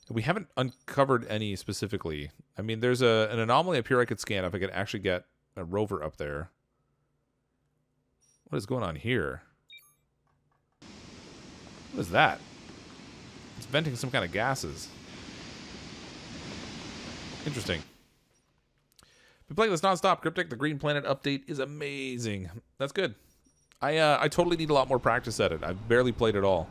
We haven't uncovered any specifically. I mean, there's an anomaly up here I could scan if I could actually get a rover up there. What is going on here? What is that? It's venting some kind of gases. Interesting. Been playing this nonstop. Cryptic, the Green Planet update is amazing. That's good. I totally need a lot more practice at it. I've barely played it all.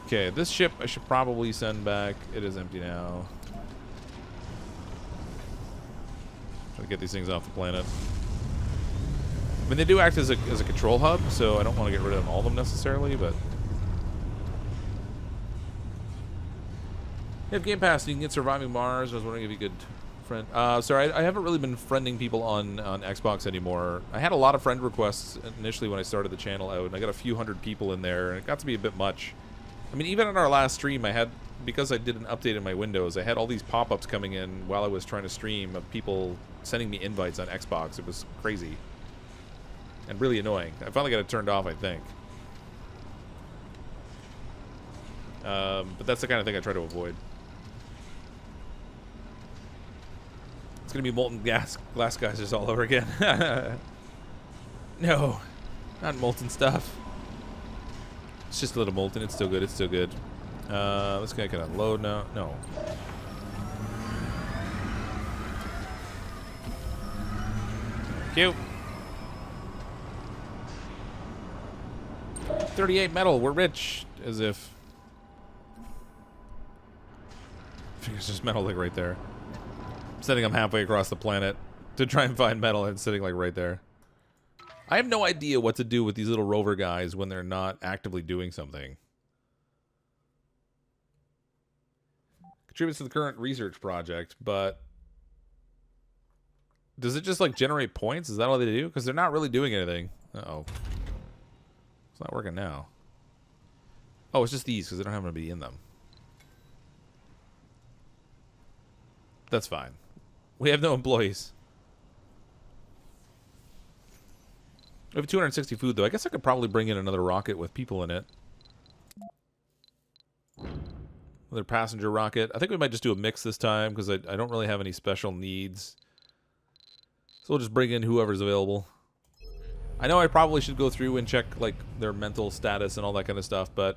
Okay, this ship I should probably send back. It is empty now. Try to get these things off the planet. I mean, they do act as a control hub, so I don't want to get rid of all of them necessarily, but... You have Game Pass, and you can get Surviving Mars. I was wondering if you could friend... sorry, I haven't really been friending people on Xbox anymore. I had a lot of friend requests initially when I started the channel out, and I got a few hundred people in there, and it got to be a bit much. I mean, even on our last stream, I had... Because I did an update in my Windows, I had all these pop-ups coming in while I was trying to stream of people sending me invites on Xbox. It was crazy. And really annoying. I finally got it turned off, I think. But that's the kind of thing I try to avoid. It's gonna be molten glass geysers all over again. No, not molten stuff. It's just a little molten. It's still good. It's still good. This guy can unload now. No. Cute. 38 metal. We're rich. As if. I think it's just metal like right there. I'm sending them halfway across the planet to try and find metal, and it's sitting like right there. I have no idea what to do with these little rover guys when they're not actively doing something. Contributes to the current research project, but does it just like generate points? Is that all they do? Because they're not really doing anything. Uh-oh. It's not working now. Oh, it's just these because they don't have anybody in them. That's fine. We have no employees. We have 260 food, though. I guess I could probably bring in another rocket with people in it. Another passenger rocket. I think we might just do a mix this time because I don't really have any special needs. So we'll just bring in whoever's available. I know I probably should go through and check like their mental status and all that kind of stuff, but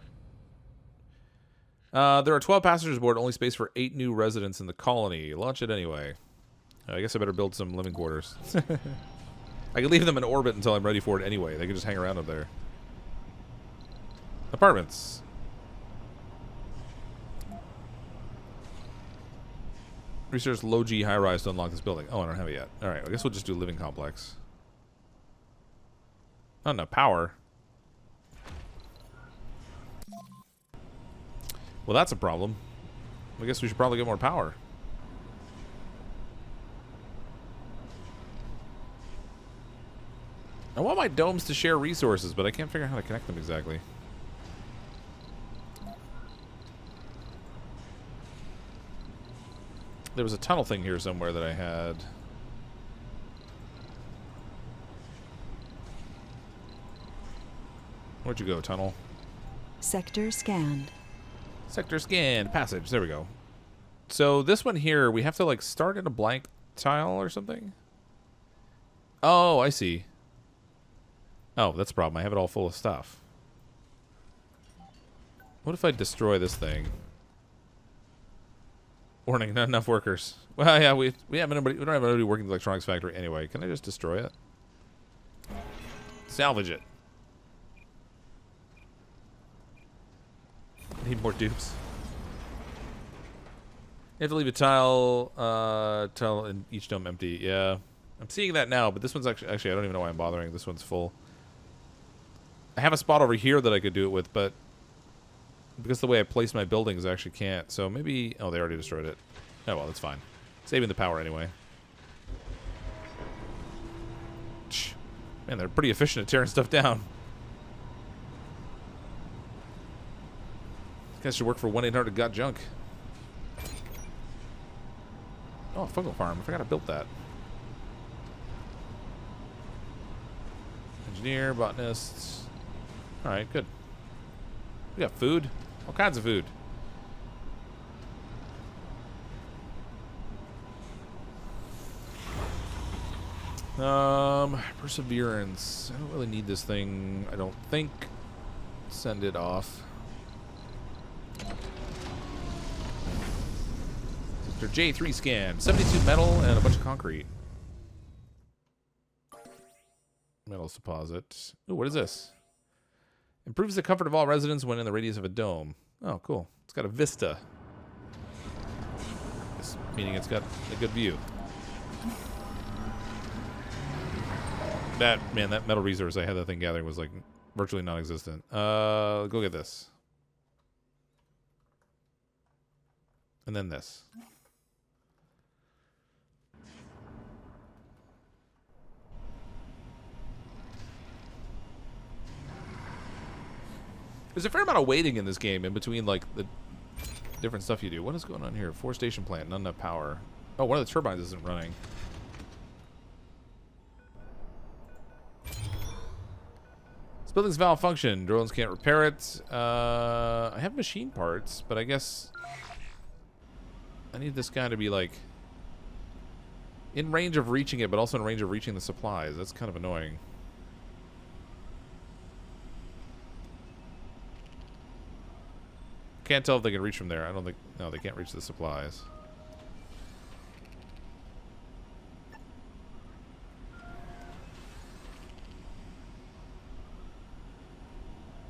there are 12 passengers aboard, only space for 8 new residents in the colony. Launch it anyway. I guess I better build some living quarters. I can leave them in orbit until I'm ready for it anyway. They can just hang around up there. Apartments. Research low G high rise to unlock this building. Oh, I don't have it yet. Alright, I guess we'll just do living complex. Not enough power. Well, that's a problem. I guess we should probably get more power. I want my domes to share resources, but I can't figure out how to connect them exactly. There was a tunnel thing here somewhere that I had. Where'd you go, tunnel? Sector scanned. Sector scanned. Passage. There we go. So this one here, we have to like start in a blank tile or something? Oh, I see. Oh, that's a problem. I have it all full of stuff. What if I destroy this thing? Warning, not enough workers. Well, yeah, we have anybody. We don't have anybody working in the electronics factory anyway. Can I just destroy it? Salvage it. Need more dupes. You have to leave a tile in each dome empty. Yeah, I'm seeing that now, but this one's actually I don't even know why I'm bothering. This one's full. I have a spot over here that I could do it with, but Because the way I place my buildings, I actually can't. So maybe... Oh, they already destroyed it. Oh, well, that's fine. Saving the power anyway. Man, they're pretty efficient at tearing stuff down. These guys should work for 1-800-GOT-JUNK. Oh, fungal farm. I forgot I built that. Engineer, botanists. Alright, good. We got food. All kinds of food. Perseverance. I don't really need this thing, I don't think. Send it off. Sector J3 scan. 72 metal and a bunch of concrete. Metals deposit. Ooh, what is this? Improves the comfort of all residents when in the radius of a dome. Oh, cool. It's got a vista. Meaning it's got a good view. That metal resource I had that thing gathering was like virtually non-existent. Go get this. And then this. There's a fair amount of waiting in this game in between like the different stuff you do. What is going on here? Forestation plant, not enough power. Oh, one of the turbines isn't running. This building's malfunction. Drones can't repair it. I have machine parts, but I guess I need this guy to be like in range of reaching it, but also in range of reaching the supplies. That's kind of annoying. Can't tell if they can reach from there. I don't think... No, they can't reach the supplies.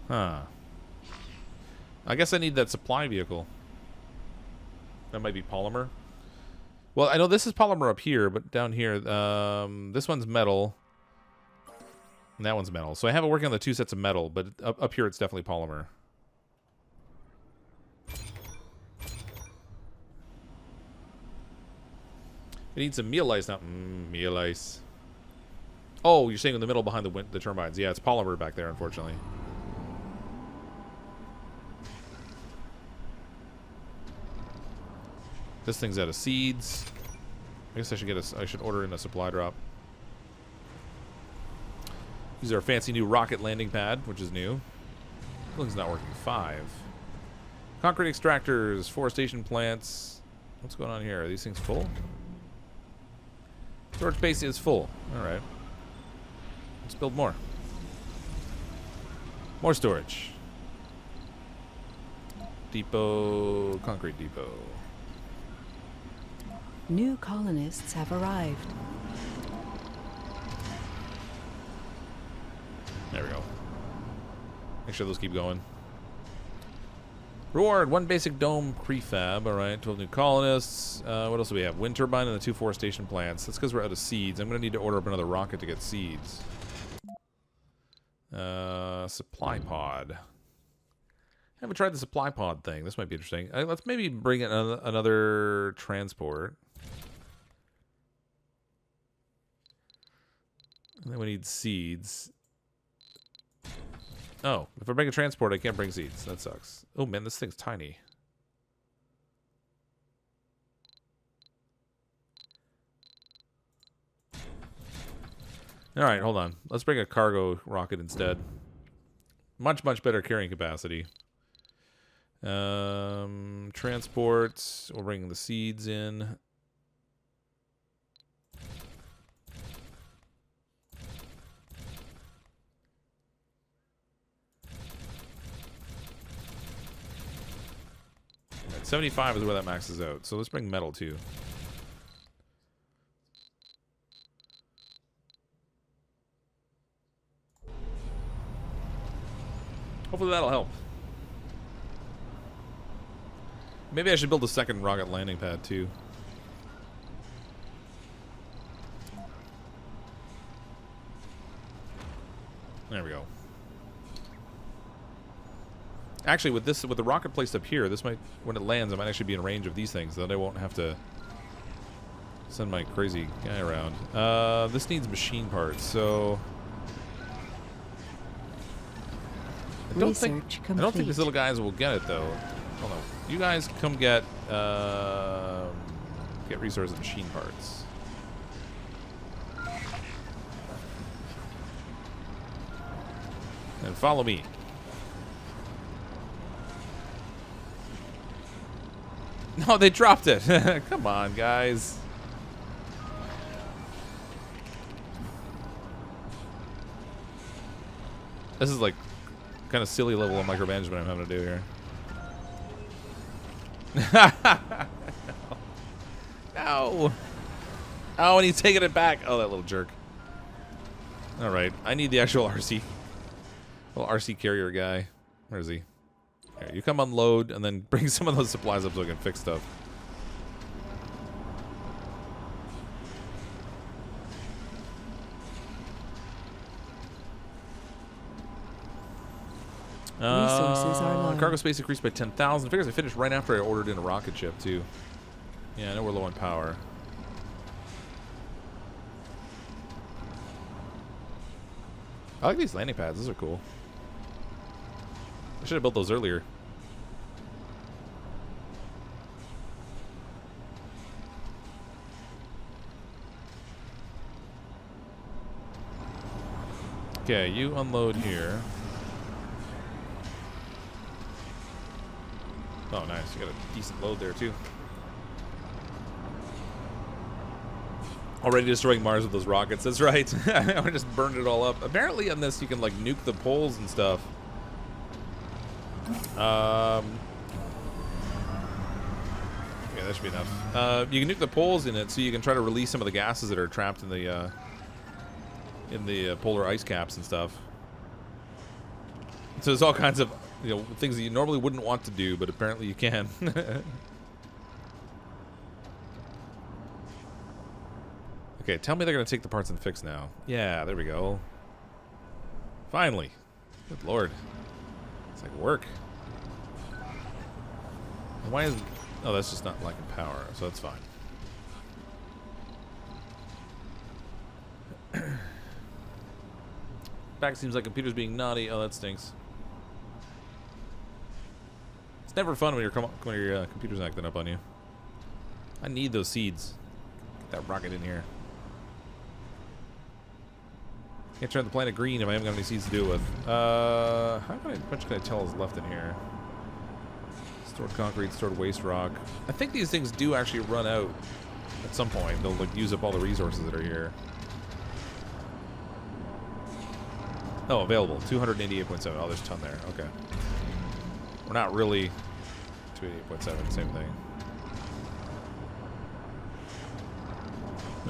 Huh. I guess I need that supply vehicle. That might be polymer. Well, I know this is polymer up here, but down here, this one's metal. And that one's metal. So I have it working on the two sets of metal, but up here it's definitely polymer. I need some meal ice now. Meal ice. Oh, you're saying in the middle behind the turbines. Yeah, it's polymer back there, unfortunately. This thing's out of seeds. I guess I should I should order in a supply drop. These are a fancy new rocket landing pad, which is new. Building's not working. 5. Concrete extractors, forestation plants. What's going on here? Are these things full? Storage space is full. Alright. Let's build more. More storage. Depot. Concrete depot. New colonists have arrived. There we go. Make sure those keep going. Reward, 1 basic dome prefab. Alright, 12 new colonists. What else do we have? Wind turbine and the 2 forestation plants. That's because we're out of seeds. I'm going to need to order up another rocket to get seeds. Supply pod. I haven't tried the supply pod thing. This might be interesting. Let's maybe bring in another transport. And then we need seeds. Oh, if I bring a transport, I can't bring seeds. That sucks. Oh, man, this thing's tiny. All right, hold on. Let's bring a cargo rocket instead. Much, much better carrying capacity. Transports. We'll bring the seeds in. Right, 75 is where that maxes out. So let's bring metal too. Hopefully that'll help. Maybe I should build a second rocket landing pad too. There we go. Actually, with the rocket placed up here, this might, when it lands, I might actually be in range of these things, so that I won't have to send my crazy guy around. This needs machine parts, so I don't think these little guys will get it though. Hold on, you guys come get resource and machine parts. And follow me. No, they dropped it. Come on, guys. This is like kind of silly level of micromanagement I'm having to do here. No. Oh, and he's taking it back. Oh, that little jerk. All right, I need the actual RC. Little RC carrier guy. Where is he? Here, you come unload and then bring some of those supplies up so I can fix stuff. Resources are low. Cargo space increased by 10,000. Figures I finished right after I ordered in a rocket ship, too. Yeah, I know we're low on power. I like these landing pads. Those are cool. I should have built those earlier. Okay, you unload here. Oh, nice. You got a decent load there, too. Already destroying Mars with those rockets. That's right. I just burned it all up. Apparently on this, you can, like, nuke the poles and stuff. Yeah, that should be enough. You can nuke the poles in it so you can try to release some of the gases that are trapped in the polar ice caps and stuff. So there's all kinds of, you know, things that you normally wouldn't want to do, but apparently you can. Okay, tell me they're going to take the parts and fix now. Yeah, there we go. Finally. Good lord. It's like work. Why is... Oh, that's just not lacking power, so that's fine. Back seems like computer's being naughty. Oh, that stinks. It's never fun when your computer's acting up on you. I need those seeds. Get that rocket in here. Can't turn the planet green if I haven't got any seeds to do it with. How much can I tell is left in here? Stored concrete, stored waste rock. I think these things do actually run out at some point. They'll like use up all the resources that are here. Oh, available. 288.7. Oh, there's a ton there. Okay. We're not really 288.7, same thing.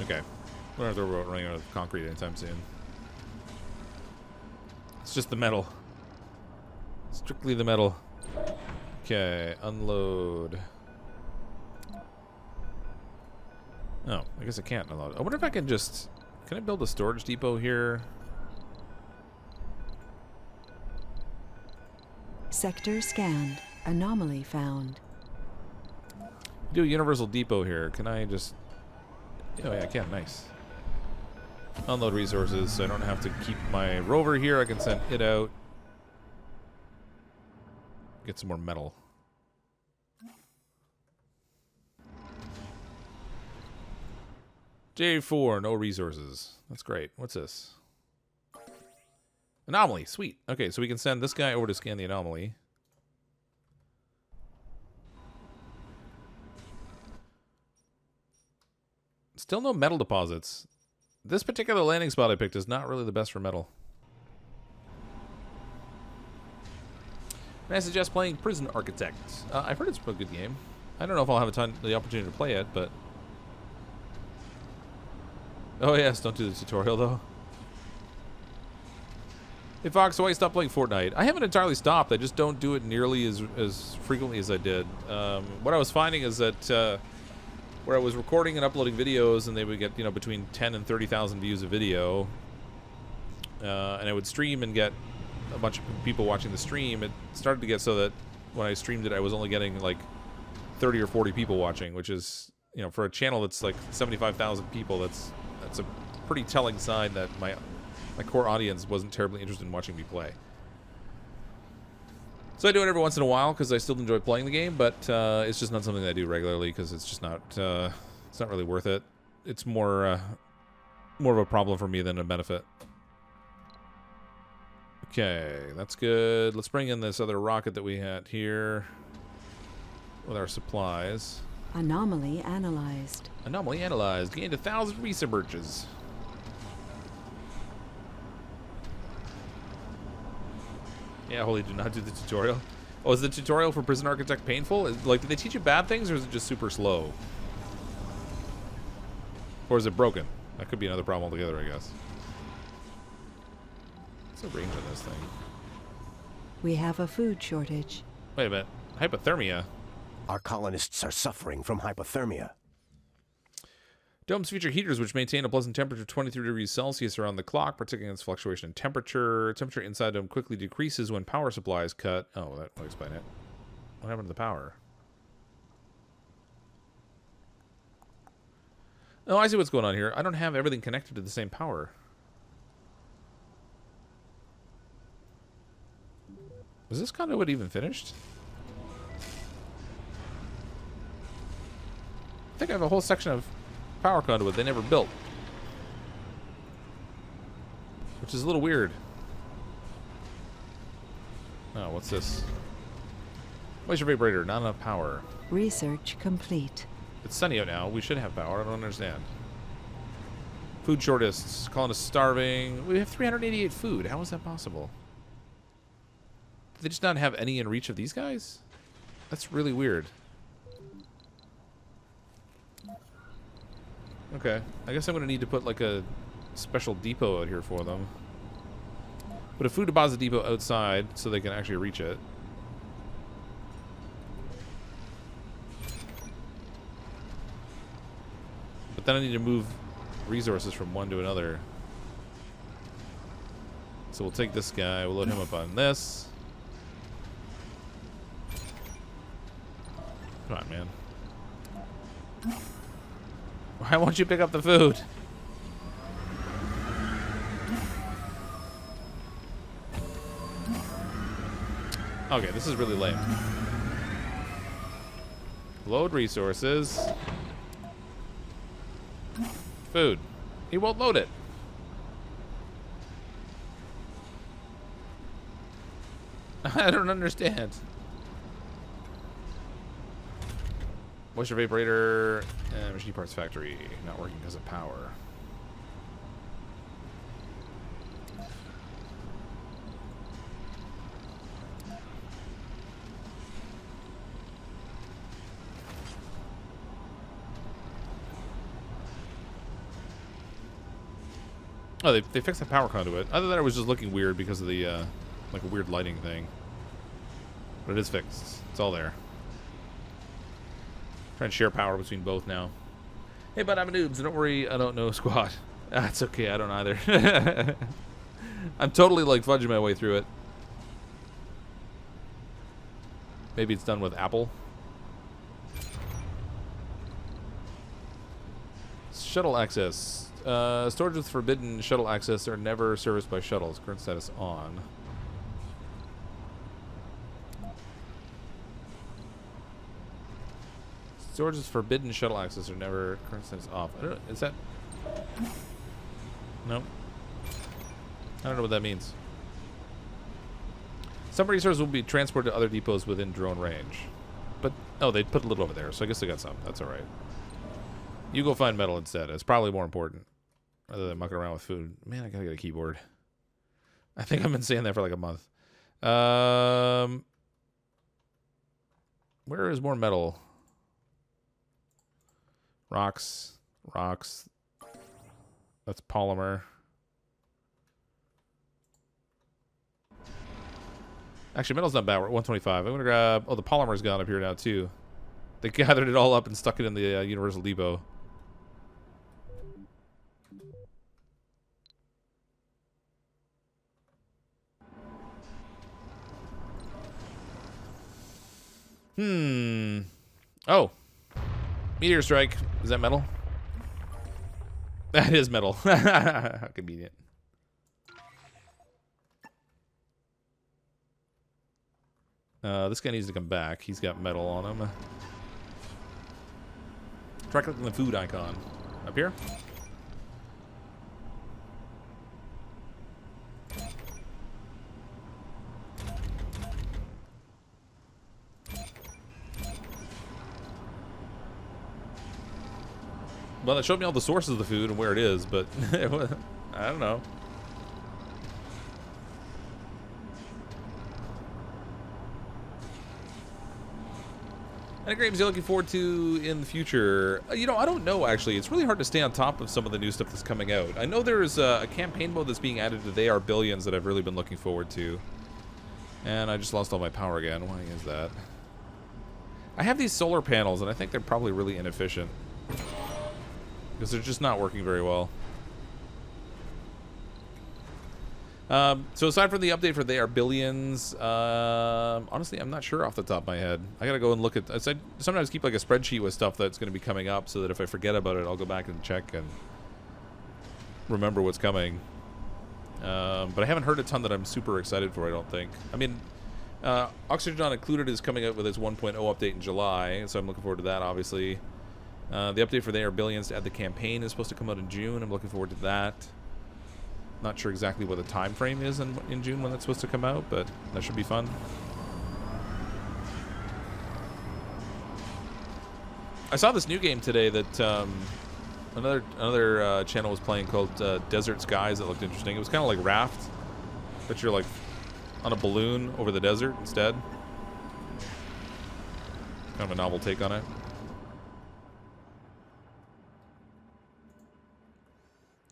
Okay. We don't have to worry about running out of concrete anytime soon. It's just the metal. Strictly the metal. Okay, unload. Oh, I guess I can't unload. I wonder if I can just... Can I build a storage depot here? Sector scanned. Anomaly found. Do a universal depot here. Can I just... Oh yeah, I can. Nice. Unload resources so I don't have to keep my rover here. I can send it out. Get some more metal. J4, no resources. That's great. What's this? Anomaly. Sweet. Okay, so we can send this guy over to scan the anomaly. Still no metal deposits. This particular landing spot I picked is not really the best for metal. May I suggest playing Prison Architect? I've heard it's a good game. I don't know if I'll have the opportunity to play it, but... Oh yes, don't do the tutorial though. Hey Fox, why you stop playing Fortnite? I haven't entirely stopped. I just don't do it nearly as frequently as I did. What I was finding is that where I was recording and uploading videos, and they would get, you know, between 10 and 30,000 views a video, and I would stream and get a bunch of people watching the stream, it started to get so that when I streamed it, I was only getting like 30 or 40 people watching, which is, you know, for a channel that's like 75,000 people, that's a pretty telling sign that my core audience wasn't terribly interested in watching me play. So I do it every once in a while because I still enjoy playing the game, but it's just not something that I do regularly because it's just not it's not really worth it. It's more of a problem for me than a benefit. Okay, that's good. Let's bring in this other rocket that we had here with our supplies. Anomaly analyzed. Anomaly analyzed. Gained 1,000 researches. Yeah, holy, do not do the tutorial. Oh, is the tutorial for Prison Architect painful? Like, did they teach you bad things, or is it just super slow? Or is it broken? That could be another problem altogether, I guess. What's the range of this thing? We have a food shortage. Wait a minute. Hypothermia. Our colonists are suffering from hypothermia. Domes feature heaters which maintain a pleasant temperature of 23 degrees Celsius around the clock, protecting against fluctuation in temperature. Temperature inside the dome quickly decreases when power supply is cut. Oh, that will explain it. What happened to the power? Oh, I see what's going on here. I don't have everything connected to the same power. Was this conduit even finished? I think I have a whole section of power conduit they never built, which is a little weird. Oh, what's this? Moisture vaporator, not enough power. Research complete. It's sunny out now. We should have power. I don't understand. Food shortists. Colonists starving. We have 388 food. How is that possible? Did they just not have any in reach of these guys? That's really weird. Okay. I guess I'm going to need to put like a special depot out here for them. Put a food deposit depot outside so they can actually reach it. But then I need to move resources from one to another. So we'll take this guy, we'll load him up on this. Come on, man. Why won't you pick up the food? Okay, this is really lame. Load resources. Food. He won't load it. I don't understand. Moisture vaporator and machine parts factory not working because of power. Oh, they fixed the power conduit. Other than that, it was just looking weird because of the, like a weird lighting thing. But it is fixed. It's all there. Trying to share power between both now. Hey, bud, I'm a noob, so don't worry, I don't know squad. That's okay, I don't either. I'm totally, like, fudging my way through it. Maybe it's done with Apple. Shuttle access. Storage with forbidden shuttle access are never serviced by shuttles. Current status on. Storage with forbidden shuttle access are never. Current status off. I don't know. Is that? Nope. I don't know what that means. Some resources will be transported to other depots within drone range. But, oh, they put a little over there, so I guess they got some. That's alright. You go find metal instead. It's probably more important. Rather than mucking around with food. Man, I gotta get a keyboard. I think I've been saying that for like a month. Where is more metal? Rocks. Rocks. That's polymer. Actually, metal's not bad. We're at 125. I'm gonna grab... Oh, the polymer's gone up here now, too. They gathered it all up and stuck it in the Universal Depot. Oh. Meteor strike. Is that metal? That is metal. How convenient. This guy needs to come back. He's got metal on him. Try clicking the food icon. Up here? Well, it showed me all the sources of the food and where it is, but I don't know. Any games you're looking forward to in the future? You know, I don't know, actually. It's really hard to stay on top of some of the new stuff that's coming out. I know there's a campaign mode that's being added to They Are Billions that I've really been looking forward to. And I just lost all my power again. Why is that? I have these solar panels, and I think they're probably really inefficient. Because they're just not working very well. So aside from the update for They Are Billions, honestly, I'm not sure off the top of my head. I gotta go and look at... I sometimes keep like a spreadsheet with stuff that's going to be coming up so that if I forget about it, I'll go back and check and remember what's coming. But I haven't heard a ton that I'm super excited for, I don't think. I mean, Oxygen Not Included is coming out with its 1.0 update in July, so I'm looking forward to that, obviously. The update for They Are Billions to add the campaign is supposed to come out in June. I'm looking forward to that. Not sure exactly what the time frame is in June when that's supposed to come out, but that should be fun. I saw this new game today that another channel was playing called Desert Skies that looked interesting. It was kind of like Raft, but you're like on a balloon over the desert instead. Kind of a novel take on it.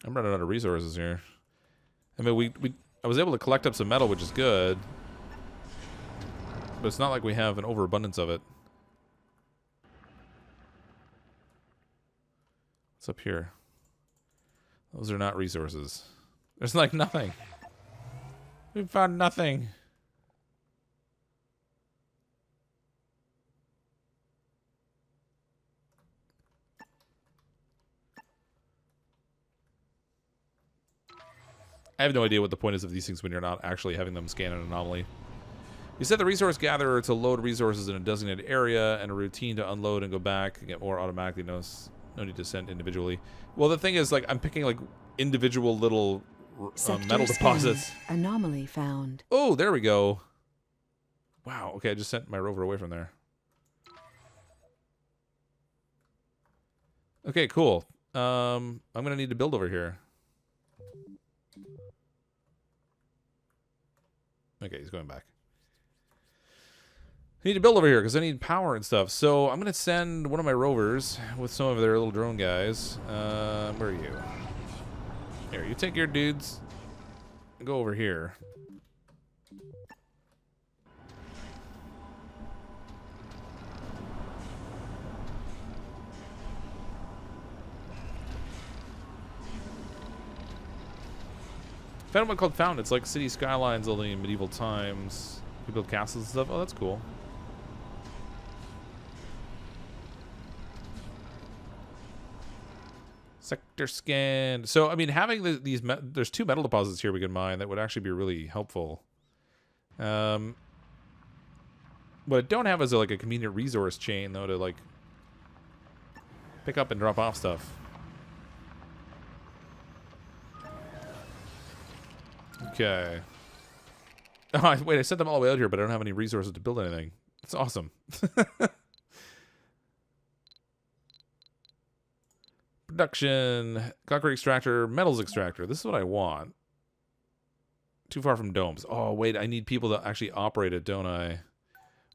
I'm running out of resources here. I mean, I was able to collect up some metal, which is good. But it's not like we have an overabundance of it. What's up here? Those are not resources. There's like nothing. We found nothing. I have no idea what the point is of these things when you're not actually having them scan an anomaly. You set the resource gatherer to load resources in a designated area and a routine to unload and go back and get more automatically. No need to send individually. Well, the thing is, like, I'm picking like individual little metal deposits. Anomaly found. Oh, there we go. Wow. Okay, I just sent my rover away from there. Okay, cool. I'm gonna need to build over here. Okay, he's going back. I need to build over here because I need power and stuff. So I'm going to send one of my rovers with some of their little drone guys. Where are you? Here, you take your dudes and go over here. Found one called Found. It's like city skylines only in medieval times. You build castles and stuff. Oh, that's cool. Sector scan. So, I mean, having these... there's 2 metal deposits here we can mine that would actually be really helpful. What I don't have is like a convenient resource chain, though, to like pick up and drop off stuff. Okay. Oh, wait, I sent them all the way out here, but I don't have any resources to build anything. That's awesome. Production. Concrete extractor. Metals extractor. This is what I want. Too far from domes. Oh, wait, I need people to actually operate it, don't I?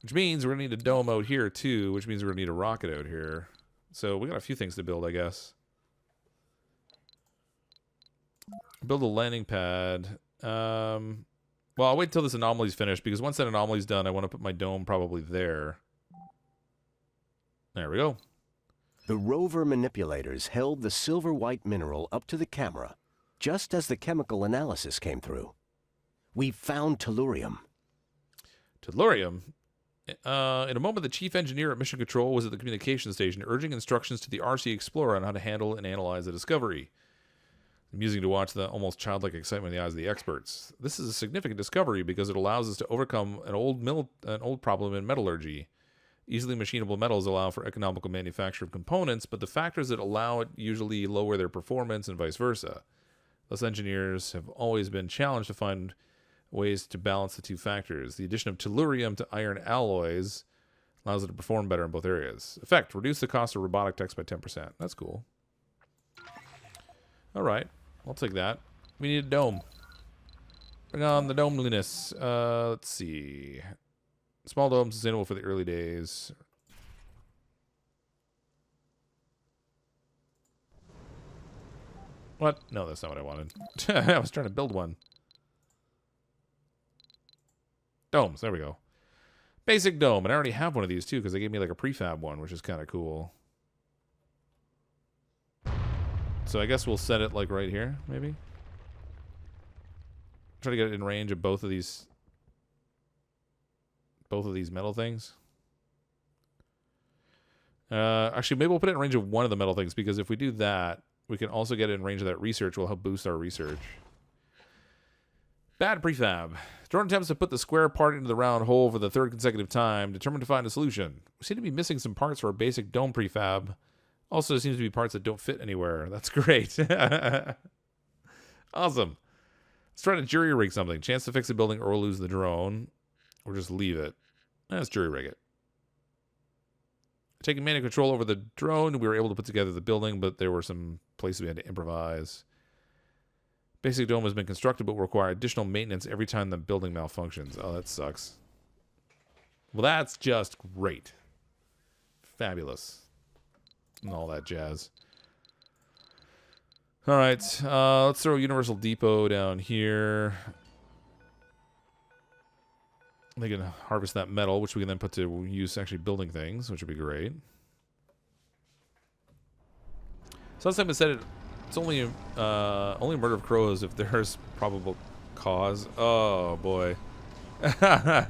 Which means we're going to need a dome out here, too, which means we're going to need a rocket out here. So we got a few things to build, I guess. Build a landing pad. Well, I'll wait until this anomaly's finished, because once that anomaly's done, I want to put my dome probably there. There we go. The rover manipulators held the silver-white mineral up to the camera, just as the chemical analysis came through. We found tellurium. Tellurium? In a moment, the chief engineer at Mission Control was at the communication station, urging instructions to the RC Explorer on how to handle and analyze the discovery. Amusing to watch the almost childlike excitement in the eyes of the experts. This is a significant discovery because it allows us to overcome an old problem in metallurgy. Easily machinable metals allow for economical manufacture of components, but the factors that allow it usually lower their performance and vice versa. Thus, engineers have always been challenged to find ways to balance the two factors. The addition of tellurium to iron alloys allows it to perform better in both areas. Effect: reduce the cost of robotic techs by 10%. That's cool. All right. I'll take that. We need a dome. Bring on the domeliness. Let's see. Small dome, sustainable for the early days. What? No, that's not what I wanted. I was trying to build one. Domes. There we go. Basic dome. And I already have one of these, too, because they gave me like a prefab one, which is kind of cool. So I guess we'll set it like right here, maybe. Try to get it in range of both of these metal things. Actually, maybe we'll put it in range of one of the metal things, because if we do that, we can also get it in range of that research. Will help boost our research. Bad prefab. Drone attempts to put the square part into the round hole for the third consecutive time, determined to find a solution. We seem to be missing some parts for our basic dome prefab. Also, there seems to be parts that don't fit anywhere. That's great. Awesome. Let's try to jury rig something. Chance to fix the building or lose the drone. Or just leave it. Let's jury rig it. Taking manual control over the drone, we were able to put together the building, but there were some places we had to improvise. Basic dome has been constructed, but will require additional maintenance every time the building malfunctions. Oh, that sucks. Well, that's just great. Fabulous. And all that jazz. All right, let's throw a Universal Depot down here. They can harvest that metal, which we can then put to use actually building things, which would be great. So last time I said it's only murder of crows if there's probable cause. Oh boy, that's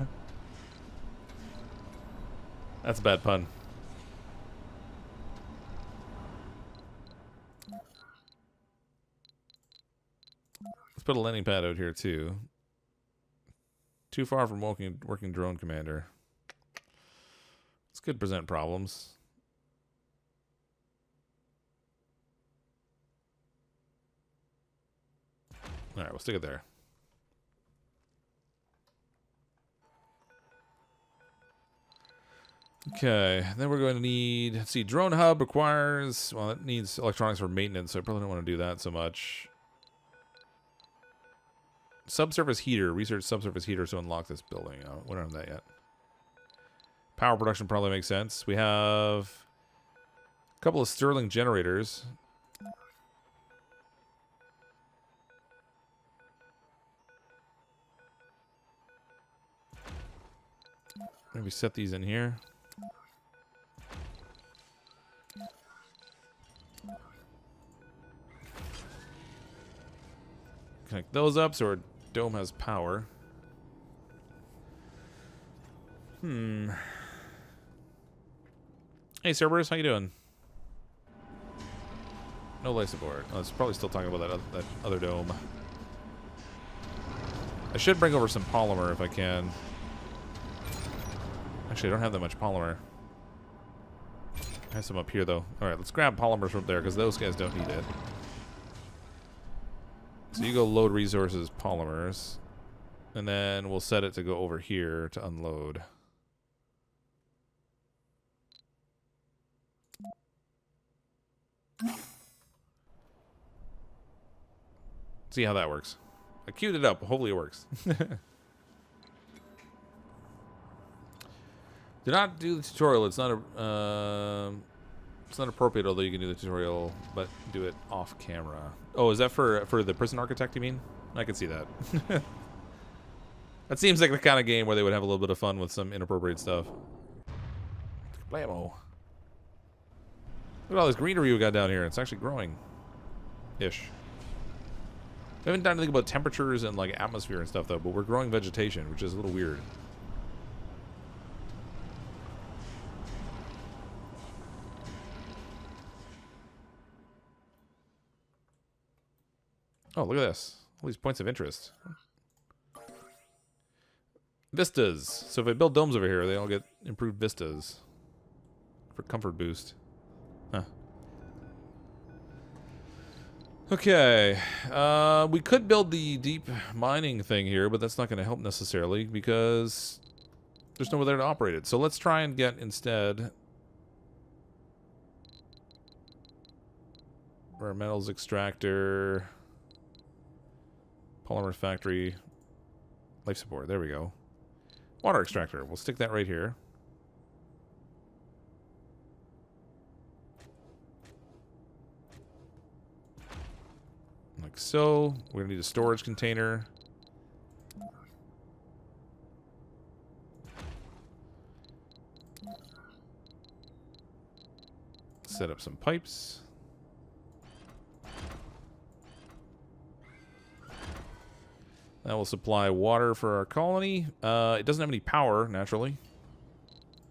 a bad pun. Let's put a landing pad out here too. Too far from working drone commander. This could present problems. All right, we'll stick it there. Okay, then we're going to need, let's see, drone hub requires, well, it needs electronics for maintenance, so I probably don't want to do that so much. Subsurface heater. Research subsurface heater to unlock this building. Oh, we don't have that yet. Power production probably makes sense. We have a couple of Stirling generators. Maybe set these in here. Connect those up so our dome has power. Hey Cerberus, how you doing? No life support. Oh, it's probably still talking about that other dome. I should bring over some polymer if I can. Actually, I don't have that much polymer. I have some up here though. Alright, let's grab polymers from there because those guys don't need it. So you go load resources, polymers, and then we'll set it to go over here to unload. See how that works. I queued it up. Hopefully it works. Do not do the tutorial. It's not appropriate, although you can do the tutorial, but do it off camera. Oh, is that for the prison architect, you mean? I can see that. That seems like the kind of game where they would have a little bit of fun with some inappropriate stuff. Blammo. Look at all this greenery we got down here. It's actually growing. Ish. We haven't done anything about temperatures and like atmosphere and stuff though, but we're growing vegetation, which is a little weird. Oh, look at this. All these points of interest. Vistas. So if I build domes over here, they all get improved vistas. For comfort boost. Huh. Okay. We could build the deep mining thing here, but that's not going to help necessarily because there's nowhere there to operate it. So let's try and get instead rare metals extractor, polymer factory, life support. There we go. Water extractor. We'll stick that right here. Like so. We're going to need a storage container. Set up some pipes. That will supply water for our colony. It doesn't have any power, naturally.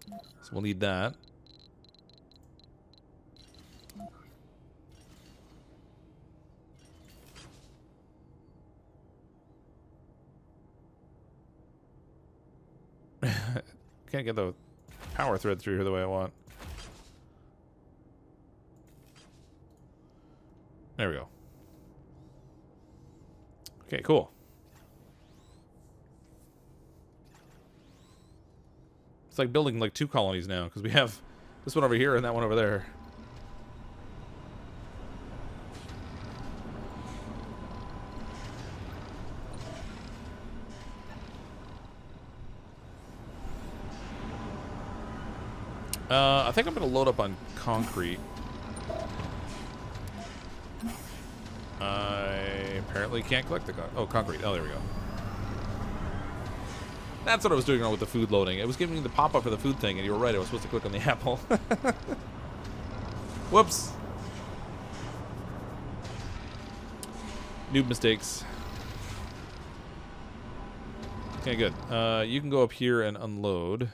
So we'll need that. Can't get the power thread through here the way I want. There we go. Okay, cool. It's like building like 2 colonies now, because we have this one over here and that one over there. I think I'm going to load up on concrete. I apparently can't collect the concrete. Oh, there we go. That's what I was doing wrong with the food loading. It was giving me the pop-up for the food thing, and you were right. I was supposed to click on the apple. Whoops. Noob mistakes. Okay, good. You can go up here and unload.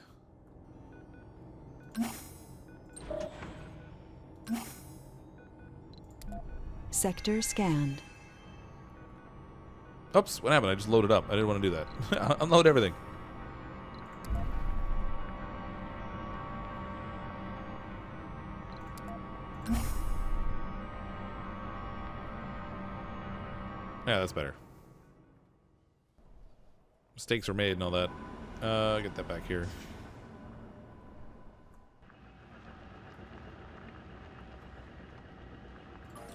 Sector scanned. Oops, what happened? I just loaded up. I didn't want to do that. Unload everything. Yeah, that's better. Mistakes were made and all that. Get that back here.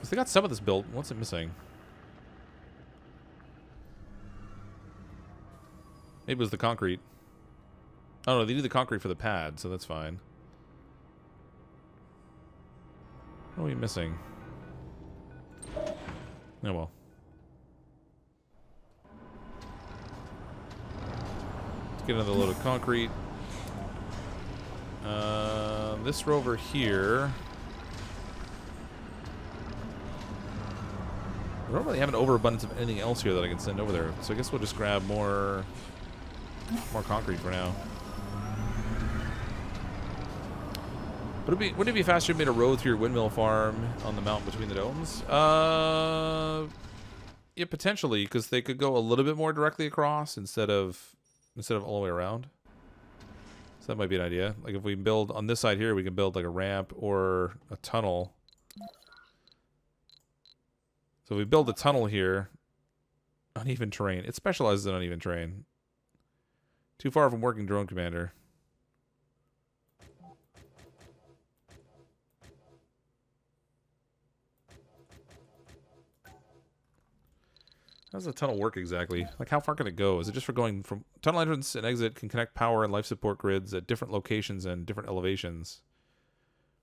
So they got some of this built. What's it missing? Maybe it was the concrete. Oh no, they do the concrete for the pad, so that's fine. What are we missing? Oh well. Let's get another load of concrete. This rover here. I don't really have an overabundance of anything else here that I can send over there, so I guess we'll just grab more concrete for now. Wouldn't it be faster if you made a road through your windmill farm on the mountain between the domes? Yeah, potentially, because they could go a little bit more directly across instead of all the way around. So that might be an idea. Like if we build on this side here, we can build like a ramp or a tunnel. So if we build a tunnel here, uneven terrain. It specializes in uneven terrain. Too far from working drone commander. How does the tunnel work exactly? Like how far can it go? Is it just for going from tunnel entrance and exit can connect power and life support grids at different locations and different elevations.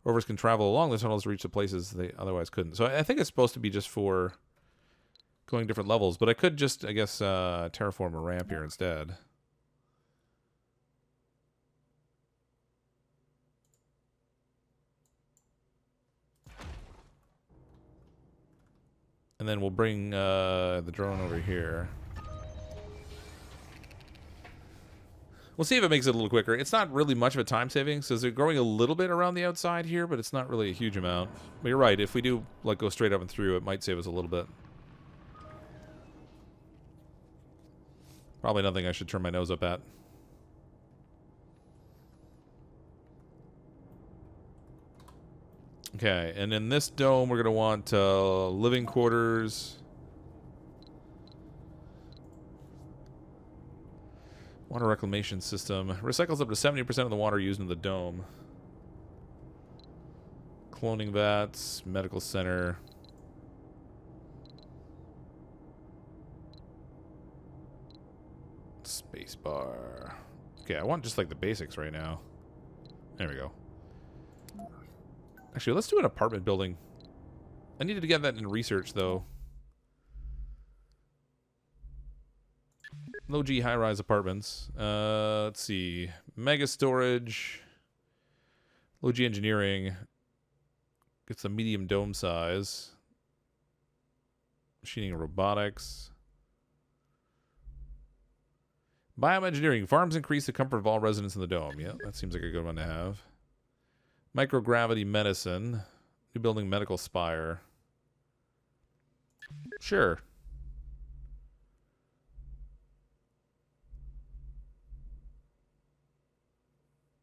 Rovers can travel along the tunnels to reach the places they otherwise couldn't. So I think it's supposed to be just for going different levels, but I could just, I guess, terraform a ramp here instead. And then we'll bring the drone over here. We'll see if it makes it a little quicker. It's not really much of a time saving, so they're growing a little bit around the outside here, but it's not really a huge amount. But you're right, if we do like go straight up and through, it might save us a little bit. Probably nothing I should turn my nose up at. Okay, and in this dome, we're going to want living quarters. Water reclamation system. Recycles up to 70% of the water used in the dome. Cloning vats. Medical center. Spacebar. Okay, I want just like the basics right now. There we go. Actually, let's do an apartment building. I needed to get that in research, though. Low G high-rise apartments. Let's see. Mega storage. Low G engineering. Gets a medium dome size. Machining and robotics. Bioengineering. Farms increase the comfort of all residents in the dome. Yeah, that seems like a good one to have. Microgravity medicine. New building medical spire. Sure.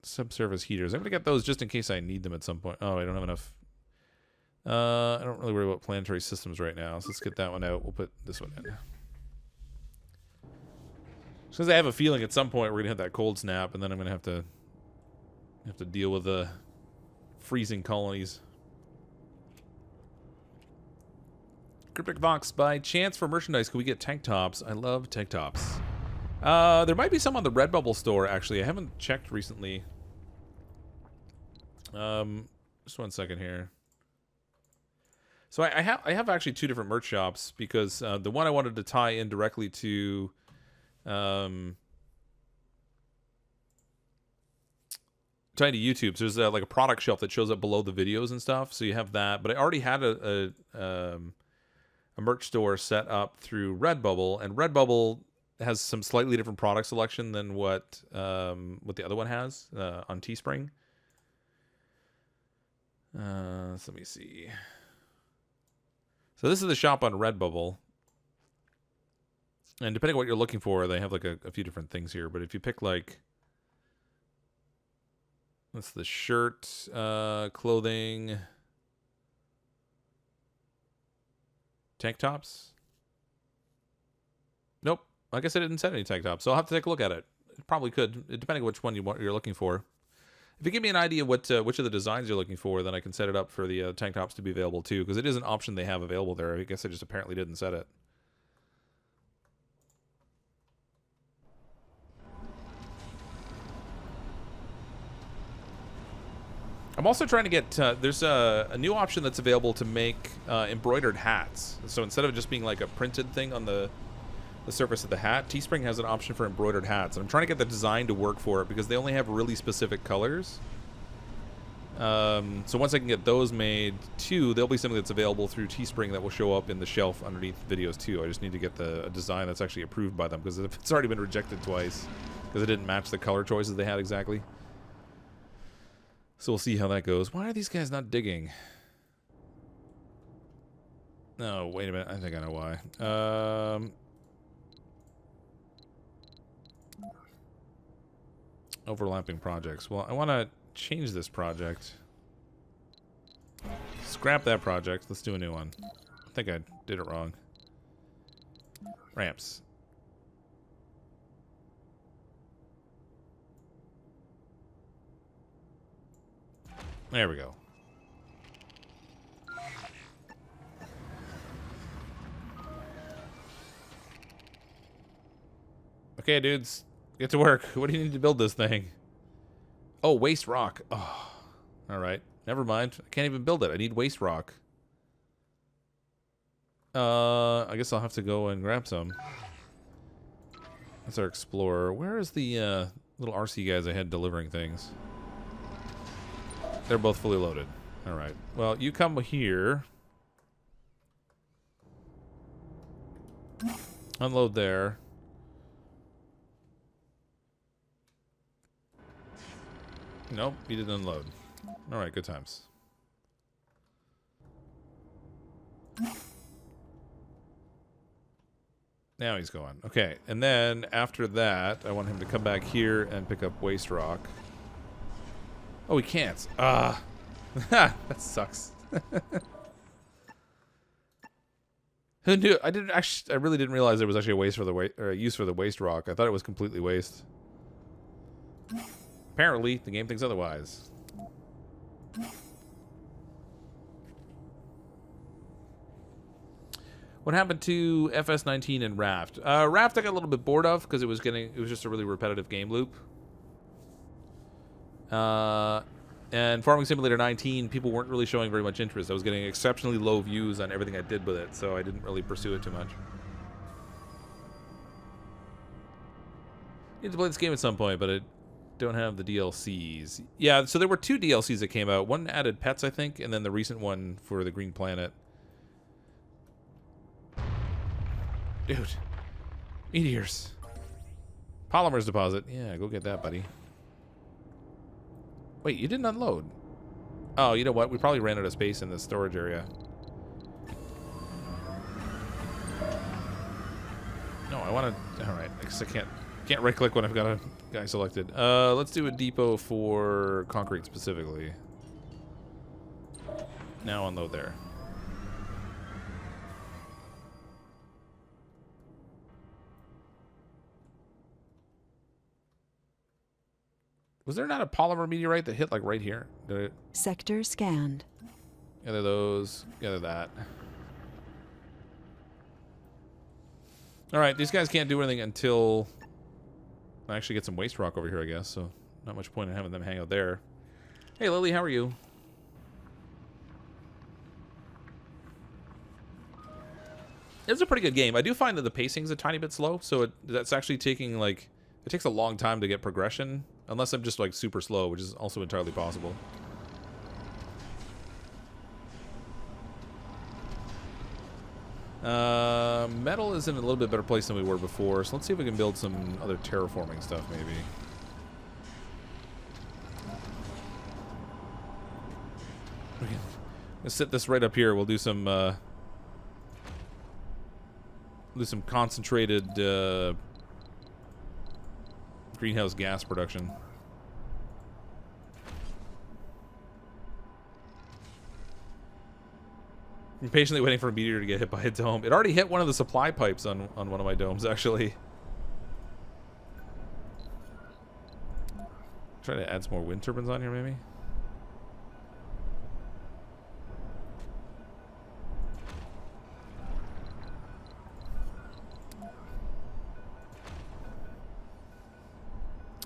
Subsurface heaters. I'm going to get those just in case I need them at some point. Oh, I don't have enough. I don't really worry about planetary systems right now, so let's get that one out. We'll put this one in. Just because I have a feeling at some point we're going to hit that cold snap, and then I'm going to have to deal with the freezing colonies. CrypticFox, by chance for merchandise, can we get tank tops? I love tank tops. There might be some on the Redbubble store, actually. I haven't checked recently. Just one second here. So I have actually two different merch shops because the one I wanted to tie in directly to tied to YouTube. So there's like a product shelf that shows up below the videos and stuff. So you have that. But I already had a merch store set up through Redbubble, and Redbubble has some slightly different product selection than what the other one has on Teespring. So let me see. So this is the shop on Redbubble. And depending on what you're looking for, they have like a few different things here. But if you pick like, that's the shirt, clothing, tank tops. Nope. I guess I didn't set any tank tops, so I'll have to take a look at it. It probably could, depending on which one you're looking for. If you give me an idea what which of the designs you're looking for, then I can set it up for the tank tops to be available too, because it is an option they have available there. I guess I just apparently didn't set it. I'm also trying to get, there's a new option that's available to make embroidered hats. So instead of just being like a printed thing on the surface of the hat, Teespring has an option for embroidered hats. And I'm trying to get the design to work for it because they only have really specific colors. So once I can get those made too, there'll be something that's available through Teespring that will show up in the shelf underneath videos too. I just need to get a design that's actually approved by them, because it's already been rejected twice because it didn't match the color choices they had exactly. So we'll see how that goes. Why are these guys not digging? No, wait a minute. I think I know why. Overlapping projects. Well, I want to change this project. Scrap that project. Let's do a new one. I think I did it wrong. Ramps. There we go. Okay, dudes. Get to work. What do you need to build this thing? Oh, waste rock. Oh, alright. Never mind. I can't even build it. I need waste rock. I guess I'll have to go and grab some. That's our explorer. Where is the little RC guys I had delivering things? They're both fully loaded. Alright. Well, you come here. Unload there. Nope, he didn't unload. Alright, good times. Now he's going. Okay, and then after that, I want him to come back here and pick up waste rock. Oh, he can't. Ah. That sucks. Who knew? I didn't actually. I really didn't realize there was actually a waste for the use for the waste rock. I thought it was completely waste. Apparently, the game thinks otherwise. What happened to FS19 and Raft? Raft I got a little bit bored of because it was just a really repetitive game loop. And Farming Simulator 19, people weren't really showing very much interest. I was getting exceptionally low views on everything I did with it, so I didn't really pursue it too much. Need to play this game at some point, but I don't have the DLCs. Yeah, so there were 2 DLCs that came out. One added pets, I think, and then the recent one for the Green Planet. Dude. Meteors. Polymers deposit. Yeah, go get that, buddy. Wait, you didn't unload. Oh, you know what? We probably ran out of space in the storage area. No, I want to... Alright, I guess I can't right-click when I've got a guy selected. Let's do a depot for concrete specifically. Now unload there. Was there not a polymer meteorite that hit like right here? Did it? Sector scanned. Gather those. Gather that. All right, these guys can't do anything until I actually get some waste rock over here, I guess. So not much point in having them hang out there. Hey, Lily, how are you? It's a pretty good game. I do find that the pacing's a tiny bit slow, so that's actually taking like it takes a long time to get progression. Unless I'm just like super slow, which is also entirely possible. Metal is in a little bit better place than we were before, so let's see if we can build some other terraforming stuff, maybe. Let's sit this right up here. We'll do some concentrated greenhouse gas production. I'm patiently waiting for a meteor to get hit by a dome. It already hit one of the supply pipes on one of my domes, actually. Try to add some more wind turbines on here, maybe.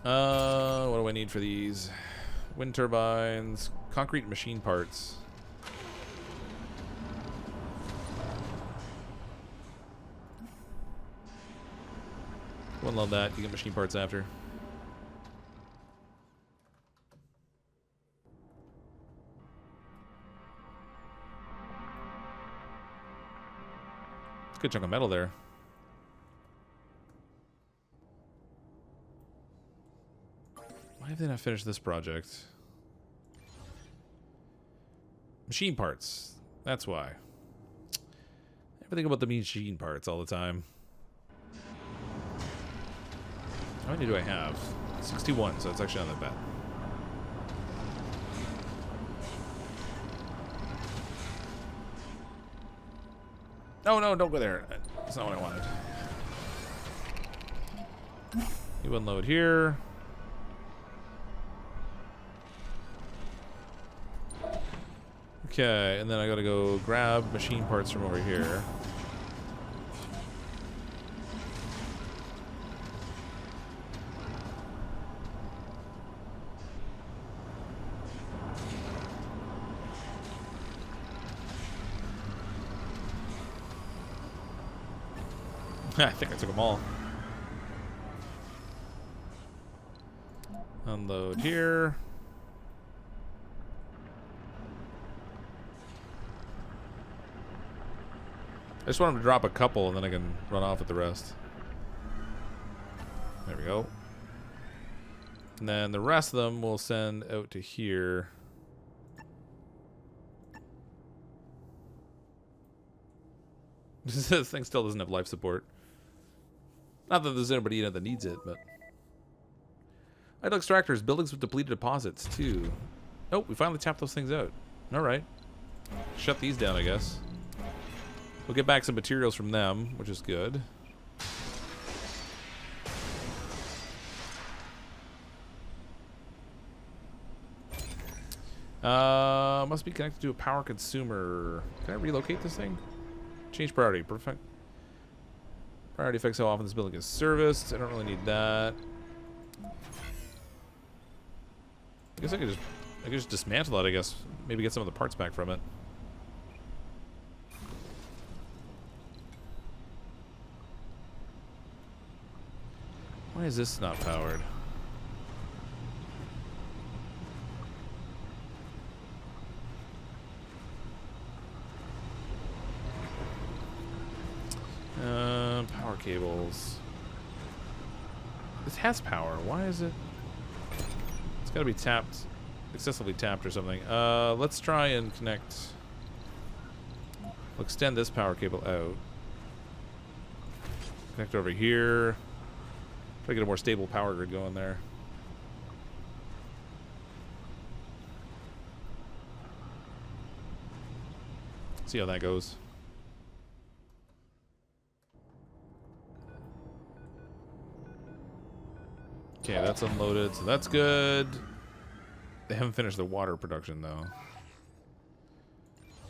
What do I need for these? Wind turbines, concrete machine parts. Wouldn't love that. You get machine parts after. It's a good chunk of metal there. Why have they not finished this project? Machine parts. That's why. Everything about the machine parts all the time. How many do I have? 61, so it's actually not that bad. No, no, don't go there. That's not what I wanted. You unload here. Okay, and then I gotta go grab machine parts from over here. I think I took them all. Unload here. I just want him to drop a couple and then I can run off with the rest. There we go. And then the rest of them we'll send out to here. This thing still doesn't have life support. Not that there's anybody that needs it, but... Idle extractors, buildings with depleted deposits, too. Oh, we finally tapped those things out. Alright. Shut these down, I guess. We'll get back some materials from them, which is good. Must be connected to a power consumer. Can I relocate this thing? Change priority. Perfect. Priority affects how often this building is serviced. I don't really need that. I guess I could just dismantle it, I guess. Maybe get some of the parts back from it. Why is this not powered? Power cables. This has power. Why is it? It's got to be tapped, excessively tapped or something. Let's try and connect. We'll extend this power cable out. Connect over here. Try to get a more stable power grid going there. See how that goes. Okay, that's unloaded, so that's good. They haven't finished the water production, though.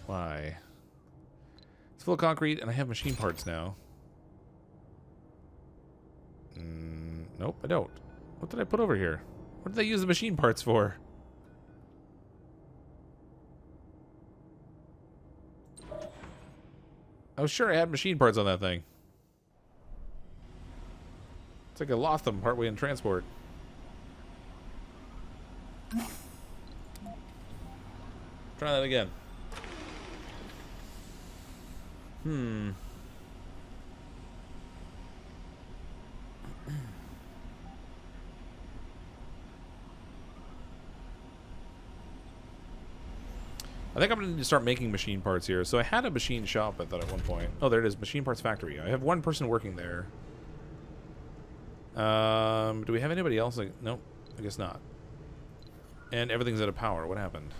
Why? It's full of concrete, and I have machine parts now. Nope, I don't. What did I put over here? What did they use the machine parts for? I was sure I had machine parts on that thing. It's like I lost them partway in transport. Try that again. I think I'm going to need to start making machine parts here. So I had a machine shop, I thought, at one point. Oh, there it is. Machine parts factory. I have one person working there. Do we have anybody else? Like, nope, I guess not. And everything's out of power. What happened?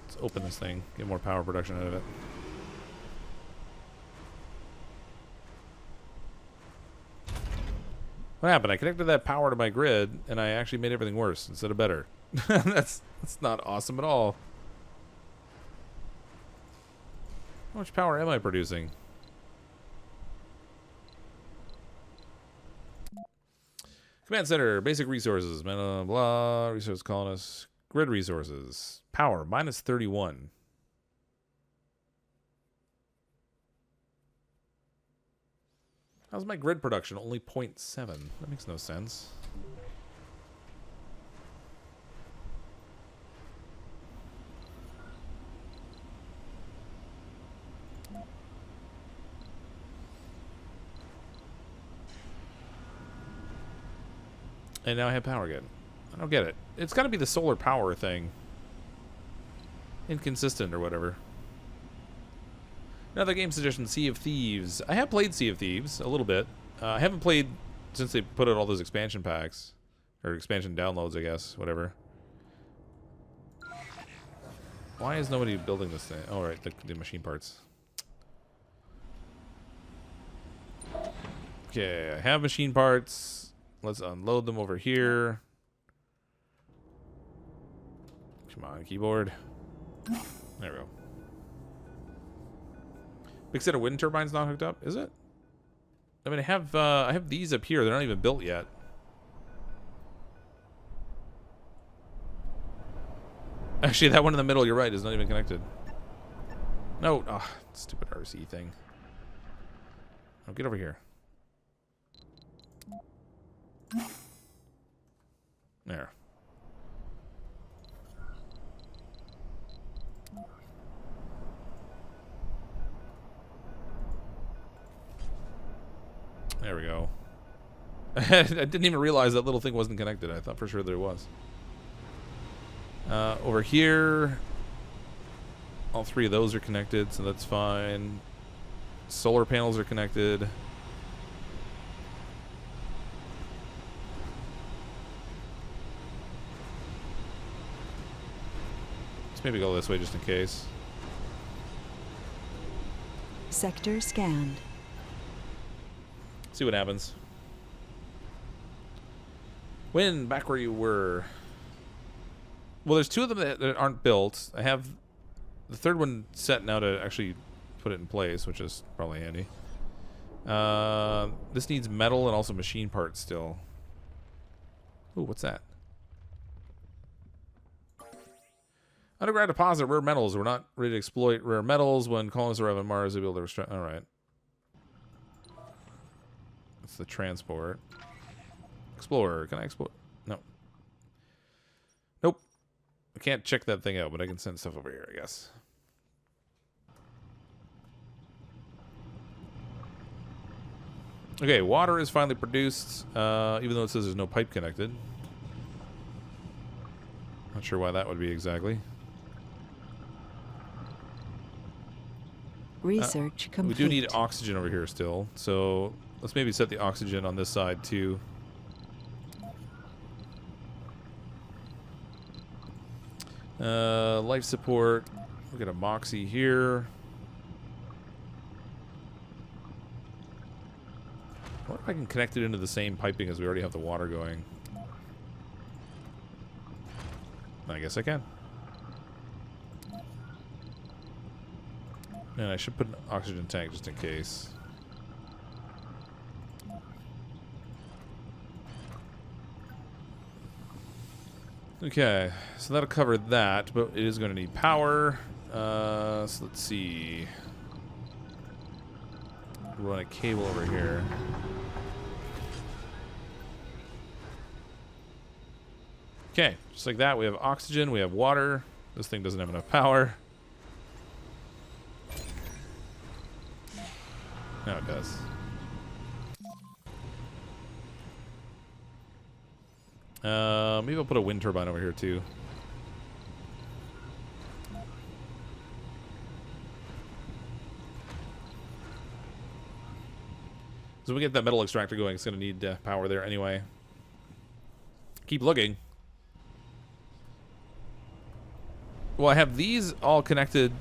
Let's open this thing. Get more power production out of it. What happened? I connected that power to my grid, and I actually made everything worse instead of better. That's not awesome at all. How much power am I producing? Command center, basic resources, blah, blah, resource colonists, grid resources, power, minus 31. How's my grid production? Only 0.7. That makes no sense. And now I have power again. I don't get it. It's got to be the solar power thing. Inconsistent or whatever. Another game suggestion, Sea of Thieves. I have played Sea of Thieves a little bit. I haven't played since they put out all those expansion packs. Or expansion downloads, I guess. Whatever. Why is nobody building this thing? Oh, right. The machine parts. Okay, I have machine parts. Let's unload them over here. Come on, keyboard. There we go. Big set of wind turbines not hooked up, is it? I mean, I have these up here. They're not even built yet. Actually, that one in the middle, you're right, is not even connected. No, oh, stupid RC thing. Oh, get over here. There. There we go. I didn't even realize that little thing wasn't connected. I thought for sure that it was. Over here, all three of those are connected, so that's fine. Solar panels are connected. Let's maybe go this way just in case. Sector scanned. See what happens. Win, back where you were. Well, there's two of them that aren't built. I have the third one set now to actually put it in place, which is probably handy. This needs metal and also machine parts still. Ooh, what's that? Underground deposit rare metals. We're not ready to exploit rare metals. When colonists arrive on Mars, they'll be able to restrict. All right. That's the transport. Explorer. Can I explore? No. Nope. I can't check that thing out, but I can send stuff over here, I guess. Okay, water is finally produced, even though it says there's no pipe connected. Not sure why that would be exactly. Research complete. We do need oxygen over here still, so let's maybe set the oxygen on this side too. Life support. We got a moxie here. I wonder if I can connect it into the same piping as we already have the water going. I guess I can. And I should put an oxygen tank just in case. Okay, so that'll cover that, but it is going to need power. So let's see. Run a cable over here. Okay, just like that, we have oxygen, we have water. This thing doesn't have enough power. Now it does. Maybe I'll put a wind turbine over here too. So when we get that metal extractor going, it's going to need power there anyway. Keep looking. Well, I have these all connected.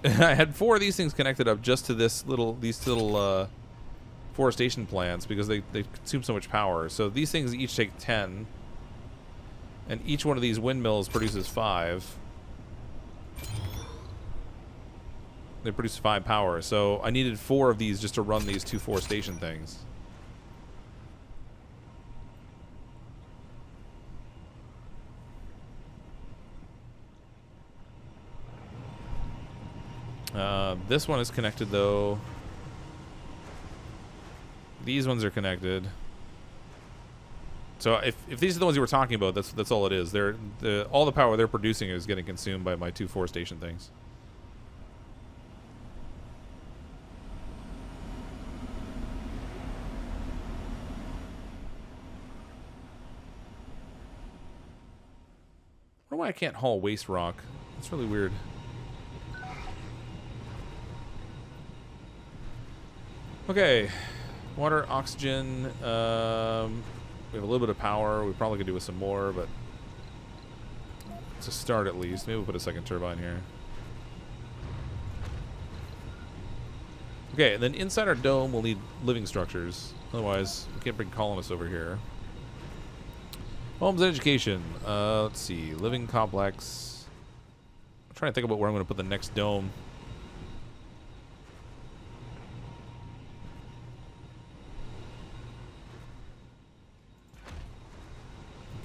I had 4 of these things connected up just to these little forestation plants because they consume so much power. So these things each take 10, and each one of these windmills produces 5. They produce 5 power, so I needed 4 of these just to run these 2 forestation things. This one is connected though. These ones are connected. So if these are the ones you were talking about, that's all it is. All the power they're producing is getting consumed by my 2 forestation things. I don't know why I can't haul waste rock. That's really weird. Okay, water, oxygen. We have a little bit of power. We probably could do with some more, but it's a start at least. Maybe we'll put a second turbine here. Okay, and then inside our dome, we'll need living structures. Otherwise, we can't bring colonists over here. Homes and education. Let's see. Living complex. I'm trying to think about where I'm going to put the next dome.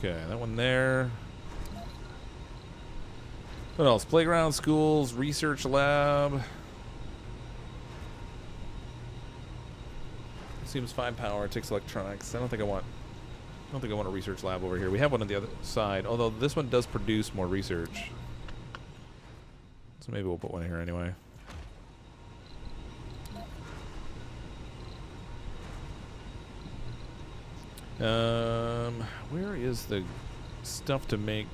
Okay, that one there. What else? Playground, schools, research lab. Seems 5 power. Takes electronics. I don't think I want a research lab over here. We have one on the other side, although this one does produce more research. So maybe we'll put one here anyway. Where is the stuff to make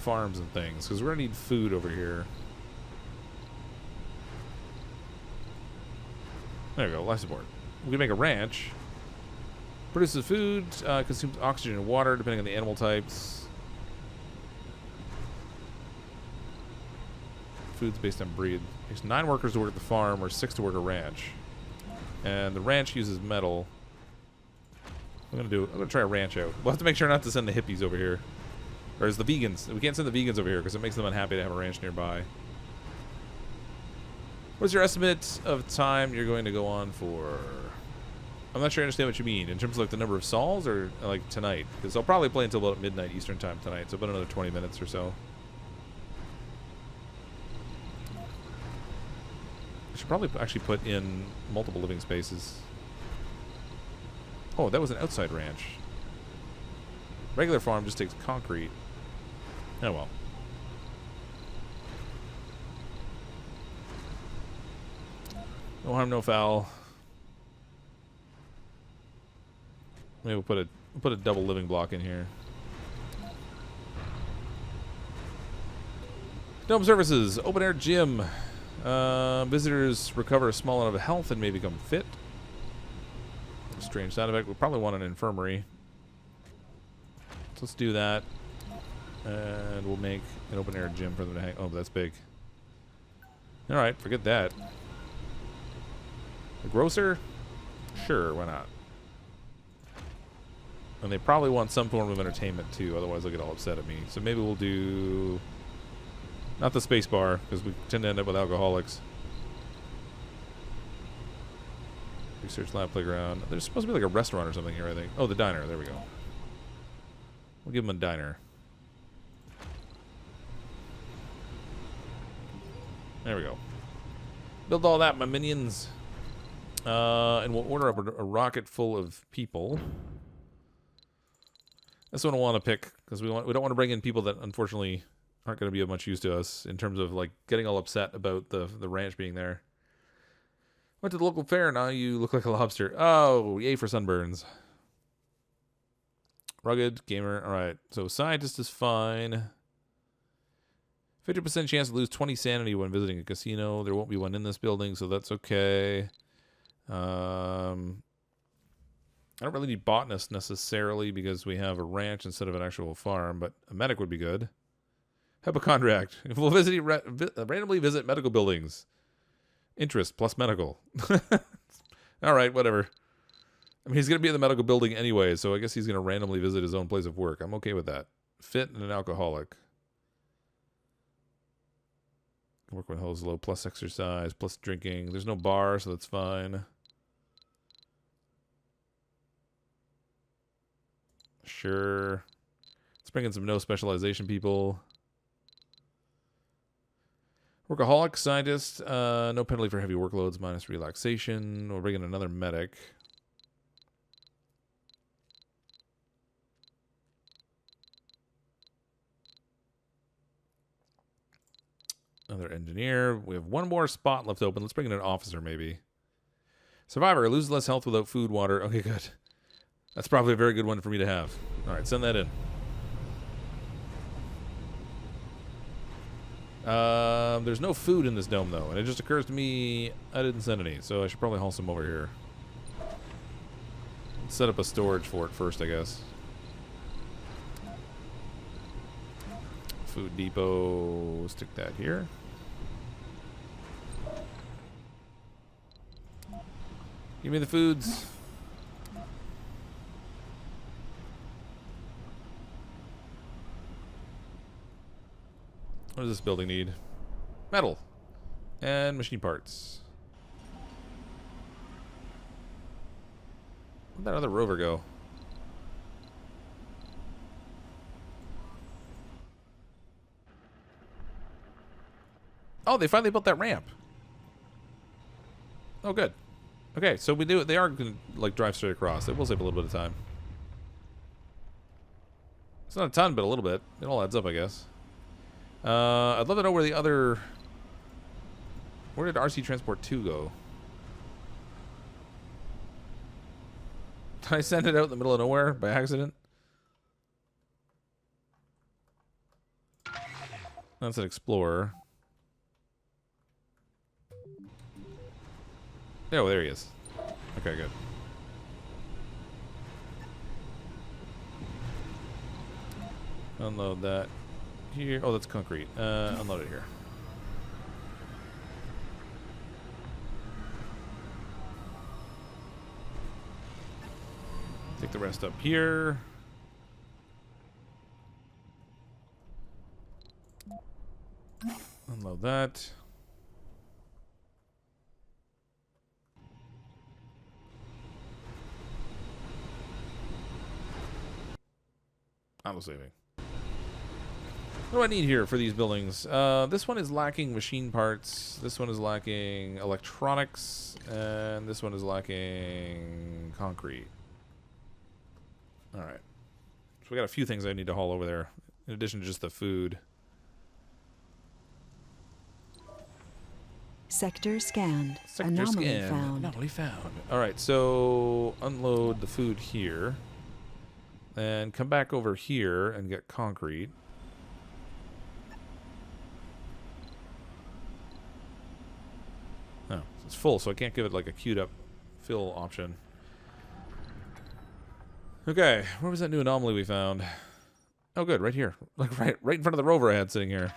farms and things, because we're going to need food over here. There we go, life support. We can make a ranch. Produces food, consumes oxygen and water, depending on the animal types. Food's based on breed. Takes 9 workers to work at the farm, or 6 to work a ranch. And the ranch uses metal. I'm gonna try a ranch out. We'll have to make sure not to send the hippies over here. Or is the vegans. We can't send the vegans over here because it makes them unhappy to have a ranch nearby. What's your estimate of time you're going to go on for? I'm not sure I understand what you mean. In terms of like the number of sols or like tonight? Because I'll probably play until about midnight Eastern time tonight. So about another 20 minutes or so. I should probably actually put in multiple living spaces. Oh, that was an outside ranch. Regular farm just takes concrete. Oh well. No harm, no foul. Maybe we'll put a double living block in here. Dome services, open air gym. Visitors recover a small amount of health and may become fit. Strange side effect. We'll probably want an infirmary. So let's do that. And we'll make an open air gym for them to hang. Oh, that's big. Alright, forget that. A grocer? Sure, why not? And they probably want some form of entertainment too, otherwise they'll get all upset at me. So maybe we'll do... not the space bar, because we tend to end up with alcoholics. Research lab playground. There's supposed to be like a restaurant or something here, I think. Oh, the diner. There we go. We'll give them a diner. There we go. Build all that, my minions. And we'll order up a rocket full of people. That's what I want to pick, because we don't want to bring in people that unfortunately aren't going to be of much use to us in terms of like getting all upset about the ranch being there. Went to the local fair, now you look like a lobster. Oh, yay for sunburns. Rugged, gamer, alright. So scientist is fine. 50% chance to lose 20 sanity when visiting a casino. There won't be one in this building, so that's okay. I don't really need botanists necessarily because we have a ranch instead of an actual farm, but a medic would be good. Hypochondriac. We'll randomly visit medical buildings. Interest plus medical. Alright, whatever. I mean, he's going to be in the medical building anyway, so I guess he's going to randomly visit his own place of work. I'm okay with that. Fit and an alcoholic. Work when health is low, plus exercise, plus drinking. There's no bar, so that's fine. Sure. Let's bring in some no specialization people. Workaholic, scientist, no penalty for heavy workloads, minus relaxation. We'll bring in another medic. Another engineer. We have one more spot left open. Let's bring in an officer, maybe. Survivor, loses less health without food, water. Okay, good. That's probably a very good one for me to have. All right, send that in. There's no food in this dome, though, and it just occurs to me I didn't send any, so I should probably haul some over here. Let's set up a storage for it first, I guess. Food depot, stick that here. Give me the foods. What does this building need? Metal. And machine parts. Where'd that other rover go? Oh, they finally built that ramp. Oh, good. Okay, so we do. They are going to like drive straight across. It will save a little bit of time. It's not a ton, but a little bit. It all adds up, I guess. I'd love to know where the other... Where did RC Transport 2 go? Did I send it out in the middle of nowhere by accident? That's an explorer. Oh, there he is. Okay, good. Unload that here. Oh, that's concrete. Unload it here. Take the rest up here. Unload that. Auto saving. What do I need here for these buildings? This one is lacking machine parts. This one is lacking electronics. And this one is lacking concrete. Alright. So we got a few things I need to haul over there. In addition to just the food. Sector scanned. Sector Anomaly scan. found. Anomaly found. Alright, so unload the food here. And come back over here and get concrete. Oh, it's full, so I can't give it like a queued up fill option. Okay, where was that new anomaly we found? Oh, good, right here. Like right in front of the rover I had sitting here.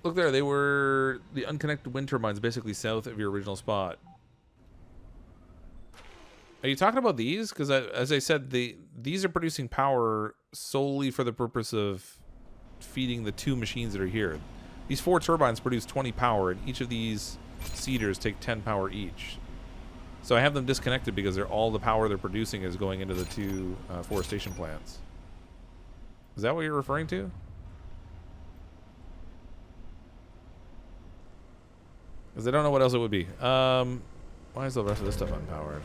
Look there, they were the unconnected wind turbines basically south of your original spot. Are you talking about these? Because as I said, these are producing power solely for the purpose of feeding the two machines that are here. These 4 turbines produce 20 power, and each of these seeders take 10 power each. So I have them disconnected because all the power they're producing is going into the 2 forestation plants. Is that what you're referring to? Because I don't know what else it would be. Why is the rest of this stuff unpowered?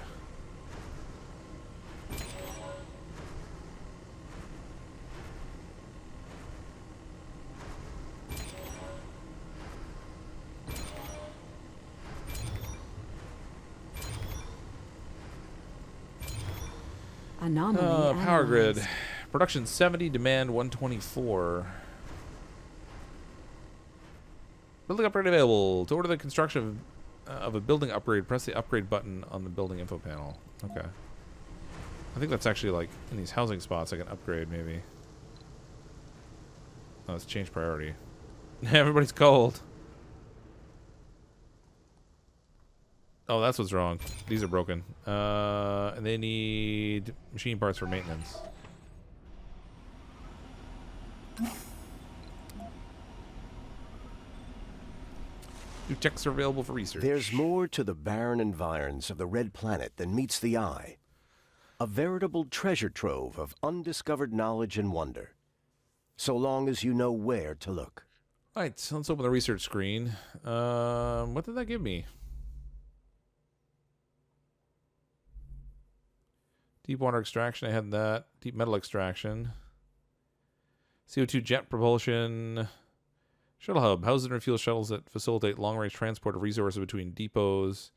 Anomaly Power grid. analyzed. Production 70, demand 124. Building upgrade available. To order the construction of a building upgrade, press the upgrade button on the building info panel. Okay. I think that's actually like in these housing spots I can upgrade maybe. Oh, let's change priority. Everybody's cold. Oh, that's what's wrong. These are broken. And they need machine parts for maintenance. New techs are available for research. There's more to the barren environs of the Red Planet than meets the eye. A veritable treasure trove of undiscovered knowledge and wonder. So long as you know where to look. Alright, so let's open the research screen. What did that give me? Deep water extraction, I had that. Deep metal extraction. CO2 jet propulsion. Shuttle hub. Houses and refuel shuttles that facilitate long-range transport of resources between depots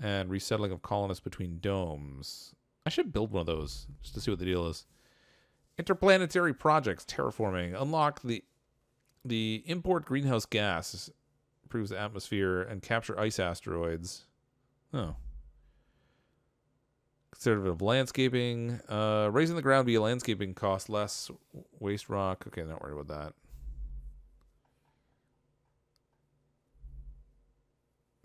and resettling of colonists between domes. I should build one of those just to see what the deal is. Interplanetary projects. Terraforming. Unlock the import greenhouse gas. Improves the atmosphere and capture ice asteroids. Oh. Conservative landscaping. Raising the ground via landscaping costs less. Waste rock. Okay, not worried about that.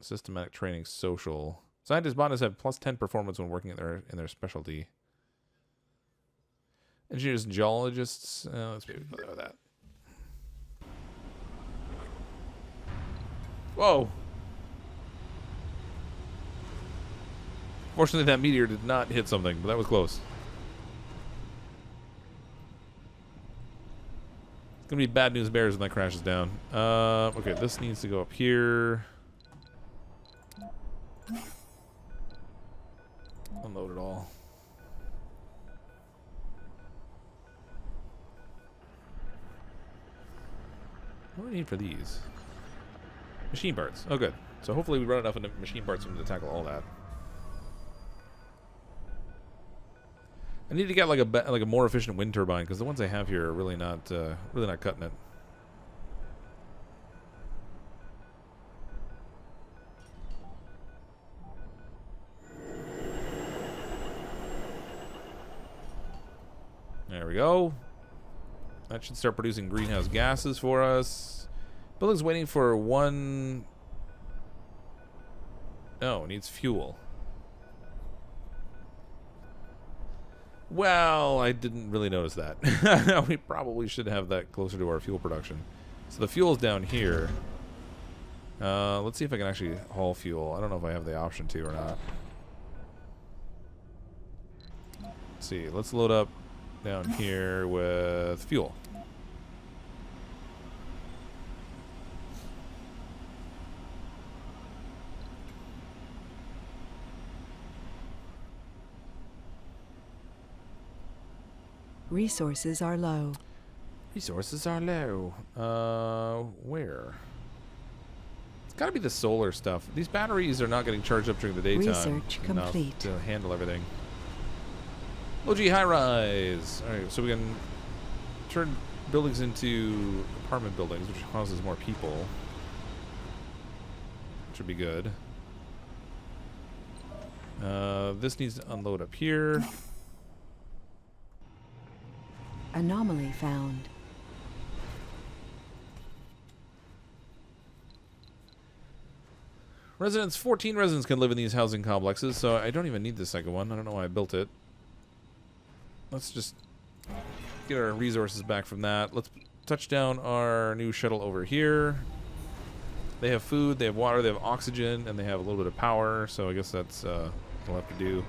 Systematic training, social. Scientists botanists have plus 10 performance when working in their specialty. Engineers and geologists. Let's maybe go there with that. Whoa. Fortunately, that meteor did not hit something, but that was close. It's gonna be bad news bears when that crashes down. Okay, this needs to go up here. Unload it all. What do I need for these? Machine parts. Oh, good. So hopefully we run enough machine parts for them to tackle all that. I need to get like a more efficient wind turbine because the ones I have here are really not cutting it. There we go. That should start producing greenhouse gases for us. Building's waiting for one... Oh, it needs fuel. Well, I didn't really notice that. We probably should have that closer to our fuel production. So the fuel's down here. Let's see if I can actually haul fuel. I don't know if I have the option to or not. Let's see. Let's load up down here with fuel. Resources are low. Resources are low. Where? It's got to be the solar stuff. These batteries are not getting charged up during the daytime. Research complete. To handle everything. OG high rise. All right, so we can turn buildings into apartment buildings, which houses more people. Should be good. This needs to unload up here. Anomaly found. Residents, 14 residents can live in these housing complexes, so I don't even need the second one. I don't know why I built it. Let's just get our resources back from that. Let's touch down our new shuttle over here. They have food, they have water, they have oxygen, and they have a little bit of power, so I guess that's what we'll have to do.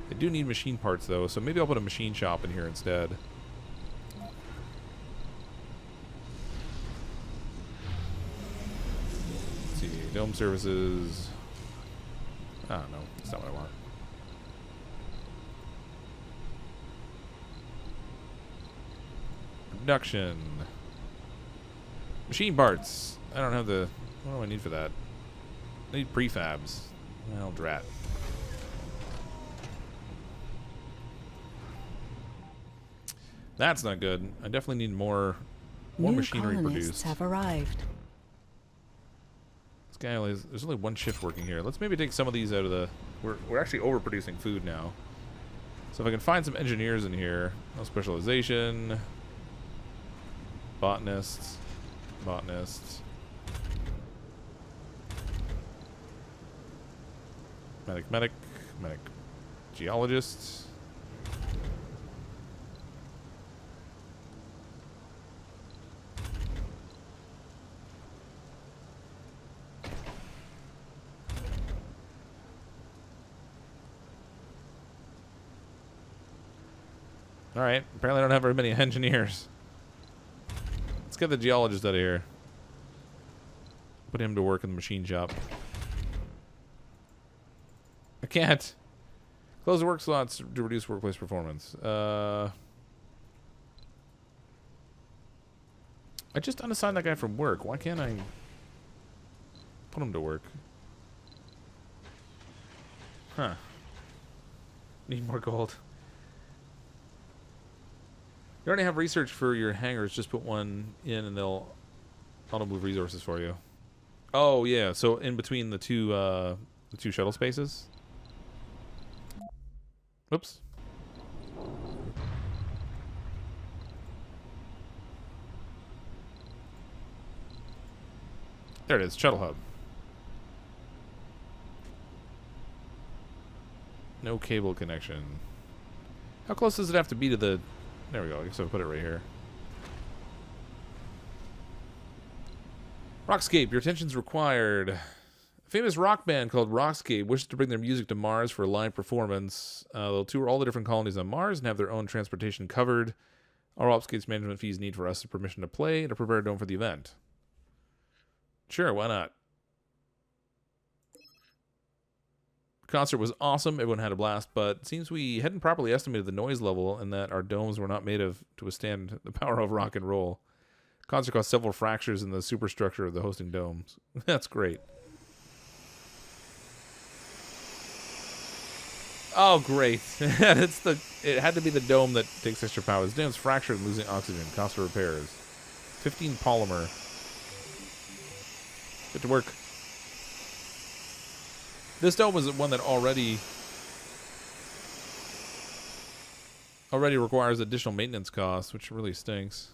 They do need machine parts, though, so maybe I'll put a machine shop in here instead. Let's see, dome services. I don't know, that's not what I want. Production. Machine parts. I don't have the... What do I need for that? I need prefabs. Well, drat. That's not good. I definitely need more machinery colonists produced. have arrived. This guy only there's only one shift working here. Let's maybe take some of these out of the... We're actually overproducing food now. So if I can find some engineers in here. No specialization. Botanists. Medic. Geologists. Alright, apparently I don't have very many engineers. Let's get the geologist out of here. Put him to work in the machine shop. I can't. Close the work slots to reduce workplace performance. I just unassigned that guy from work. Why can't I put him to work? Huh. Need more gold. You already have research for your hangars. Just put one in and they'll auto-move resources for you. Oh, yeah. So in between the two shuttle spaces. Whoops. There it is. Shuttle hub. No cable connection. How close does it have to be to the... There we go. I guess I'll put it right here. Rockscape, your attention's required. A famous rock band called Rockscape wishes to bring their music to Mars for a live performance. They'll tour all the different colonies on Mars and have their own transportation covered. Our Rockscape's management fees need for us permission to play and to prepare a dome for the event. Sure, why not? The concert was awesome. Everyone had a blast, but it seems we hadn't properly estimated the noise level and that our domes were not made to withstand the power of rock and roll. The concert caused several fractures in the superstructure of the hosting domes. That's great. Oh, great. It had to be the dome that takes extra power. This dame's fractured and losing oxygen. Cost of repairs. 15 polymer. Get to work. This dome was one that already requires additional maintenance costs, which really stinks.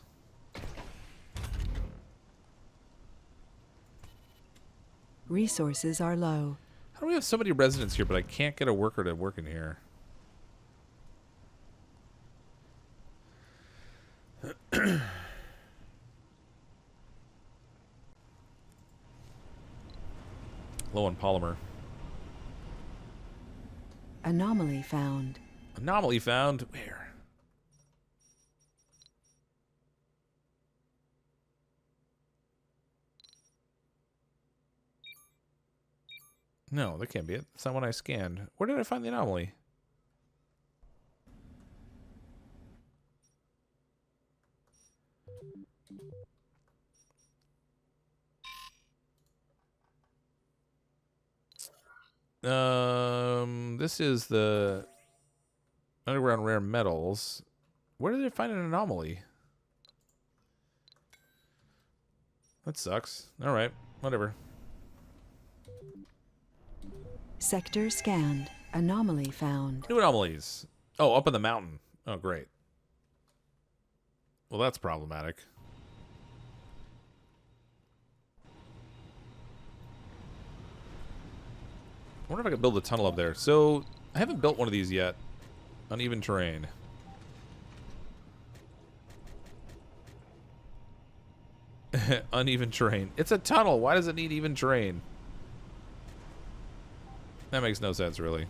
Resources are low. How do we have so many residents here, but I can't get a worker to work in here? Low on polymer. Anomaly found. Anomaly found. Where? No, that can't be it. That's not what I scanned. Where did I find the anomaly? This is the underground rare metals. Where did they find an anomaly? That sucks. All right, whatever. Sector scanned. Anomaly found. New anomalies. Oh, up in the mountain. Oh, great. Well, that's problematic. I wonder if I could build a tunnel up there. So, I haven't built one of these yet. Uneven terrain. Uneven terrain. It's a tunnel. Why does it need even terrain? That makes no sense, really.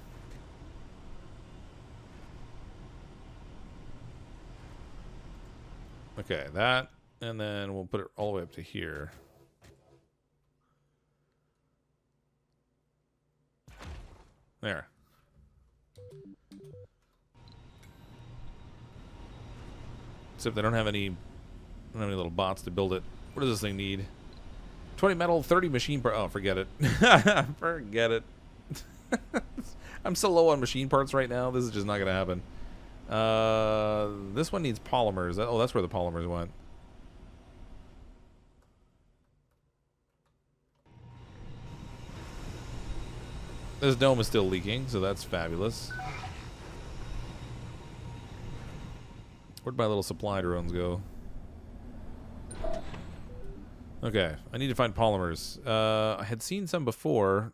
Okay, that, and then we'll put it all the way up to here. There. Except they don't have any little bots to build it. What does this thing need? 20 metal, 30 machine parts. Oh, forget it. Forget it. I'm so low on machine parts right now. This is just not going to happen. This one needs polymers. Oh, that's where the polymers went. This dome is still leaking, so that's fabulous. Where'd my little supply drones go? Okay, I need to find polymers. I had seen some before.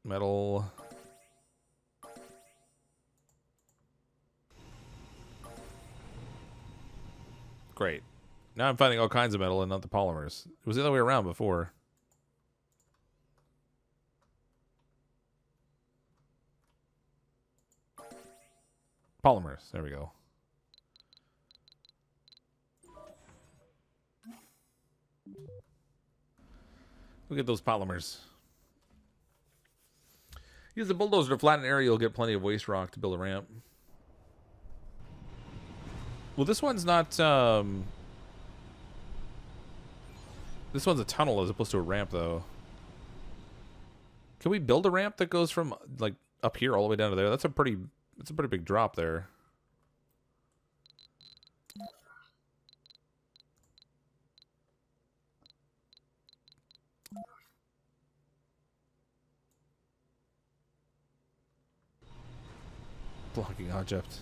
Metal. Great. Now I'm finding all kinds of metal and not the polymers. It was the other way around before. Polymers. There we go. Look at those polymers. Use the bulldozer to flatten an area. You'll get plenty of waste rock to build a ramp. Well, this one's not, this one's a tunnel as opposed to a ramp, though. Can we build a ramp that goes from, like, up here all the way down to there? That's a pretty big drop there. Blocking object.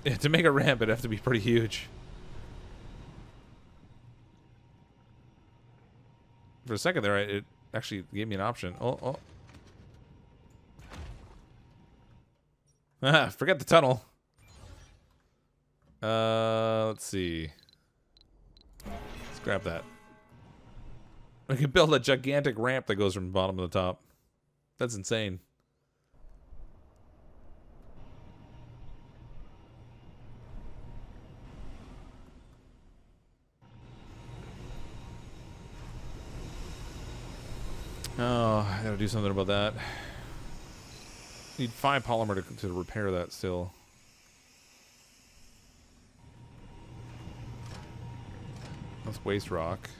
Yeah, to make a ramp, it'd have to be pretty huge. For a second there, it actually gave me an option. Oh. Ah, forget the tunnel. Let's see. Scrap that. We can build a gigantic ramp that goes from the bottom to the top. That's insane. Oh, I gotta do something about that. Need 5 polymer to repair that still. That's waste rock.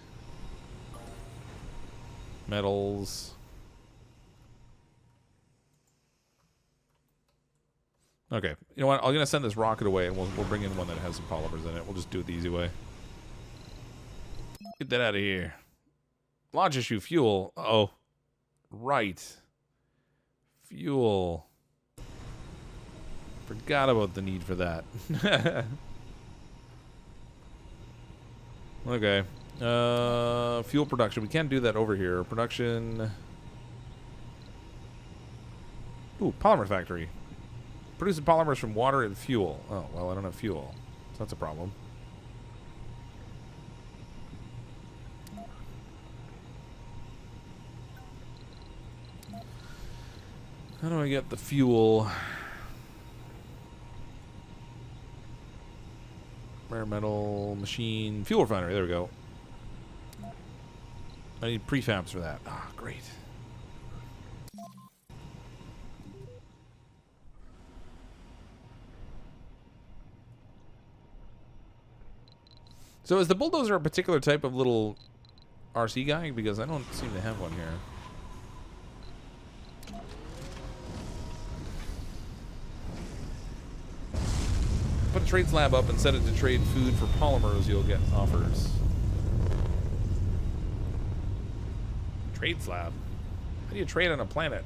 Metals. Okay. You know what? I'm going to send this rocket away, and we'll bring in one that has some polymers in it. We'll just do it the easy way. Get that out of here. Launch issue. Fuel. Uh-oh. Right. Fuel. Forgot about the need for that. Okay. Fuel production. We can't do that over here. Production. Ooh, polymer factory. Producing polymers from water and fuel. Oh, well, I don't have fuel. So that's a problem. How do I get the fuel? Rare metal machine. Fuel refinery. There we go. I need prefabs for that. Ah, great. So is the bulldozer a particular type of little RC guy? Because I don't seem to have one here. Put a trade slab up and set it to trade food for polymers. You'll get offers. Trade slab? How do you trade on a planet?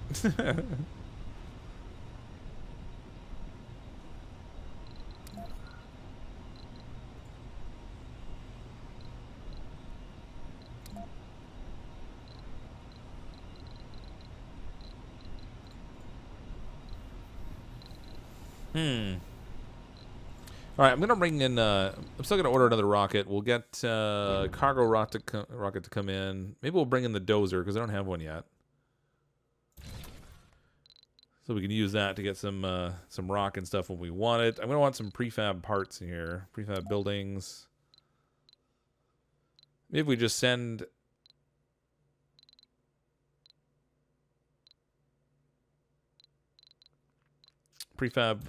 All right, I'm gonna bring in. I'm still gonna order another rocket. We'll get cargo rocket to come in. Maybe we'll bring in the dozer because I don't have one yet. So we can use that to get some rock and stuff when we want it. I'm gonna want some prefab parts in here, prefab buildings. Maybe we just send. Prefab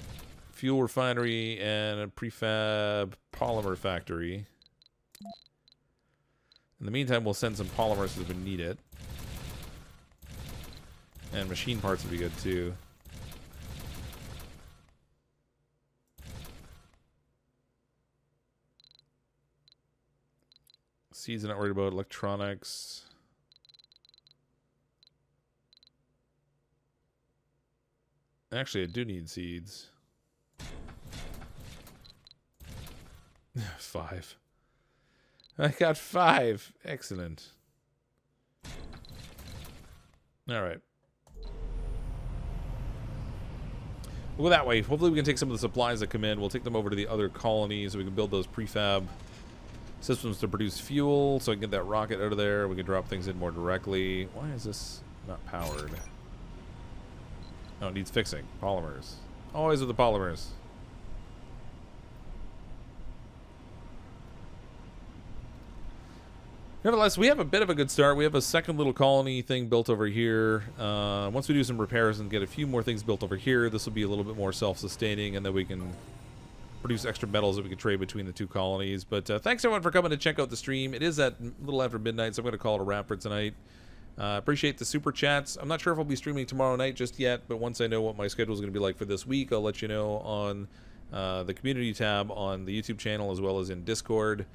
fuel refinery and a prefab polymer factory. In the meantime, we'll send some polymers if we need it. And machine parts would be good too. Seeds I'm not worried about. Electronics. Actually, I do need seeds. 5. I got 5. Excellent. All right. We'll go that way. Hopefully we can take some of the supplies that come in. We'll take them over to the other colonies so we can build those prefab systems to produce fuel so I can get that rocket out of there. We can drop things in more directly. Why is this not powered? Oh, it needs fixing. Polymers. Always with the polymers. Nevertheless, we have a bit of a good start. We have a second little colony thing built over here. Once we do some repairs and get a few more things built over here, this will be a little bit more self-sustaining, and then we can produce extra metals that we can trade between the two colonies. But thanks, everyone, for coming to check out the stream. It is at a little after midnight, so I'm going to call it a wrap for tonight. Appreciate the super chats. I'm not sure if I'll be streaming tomorrow night just yet, but once I know what my schedule is going to be like for this week, I'll let you know on the community tab on the YouTube channel as well as in Discord.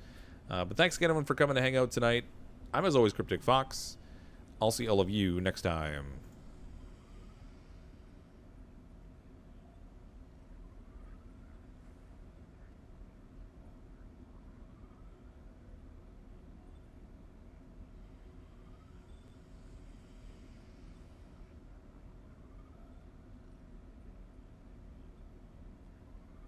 But thanks again, everyone, for coming to hang out tonight. I'm, as always, CrypticFox. I'll see all of you next time.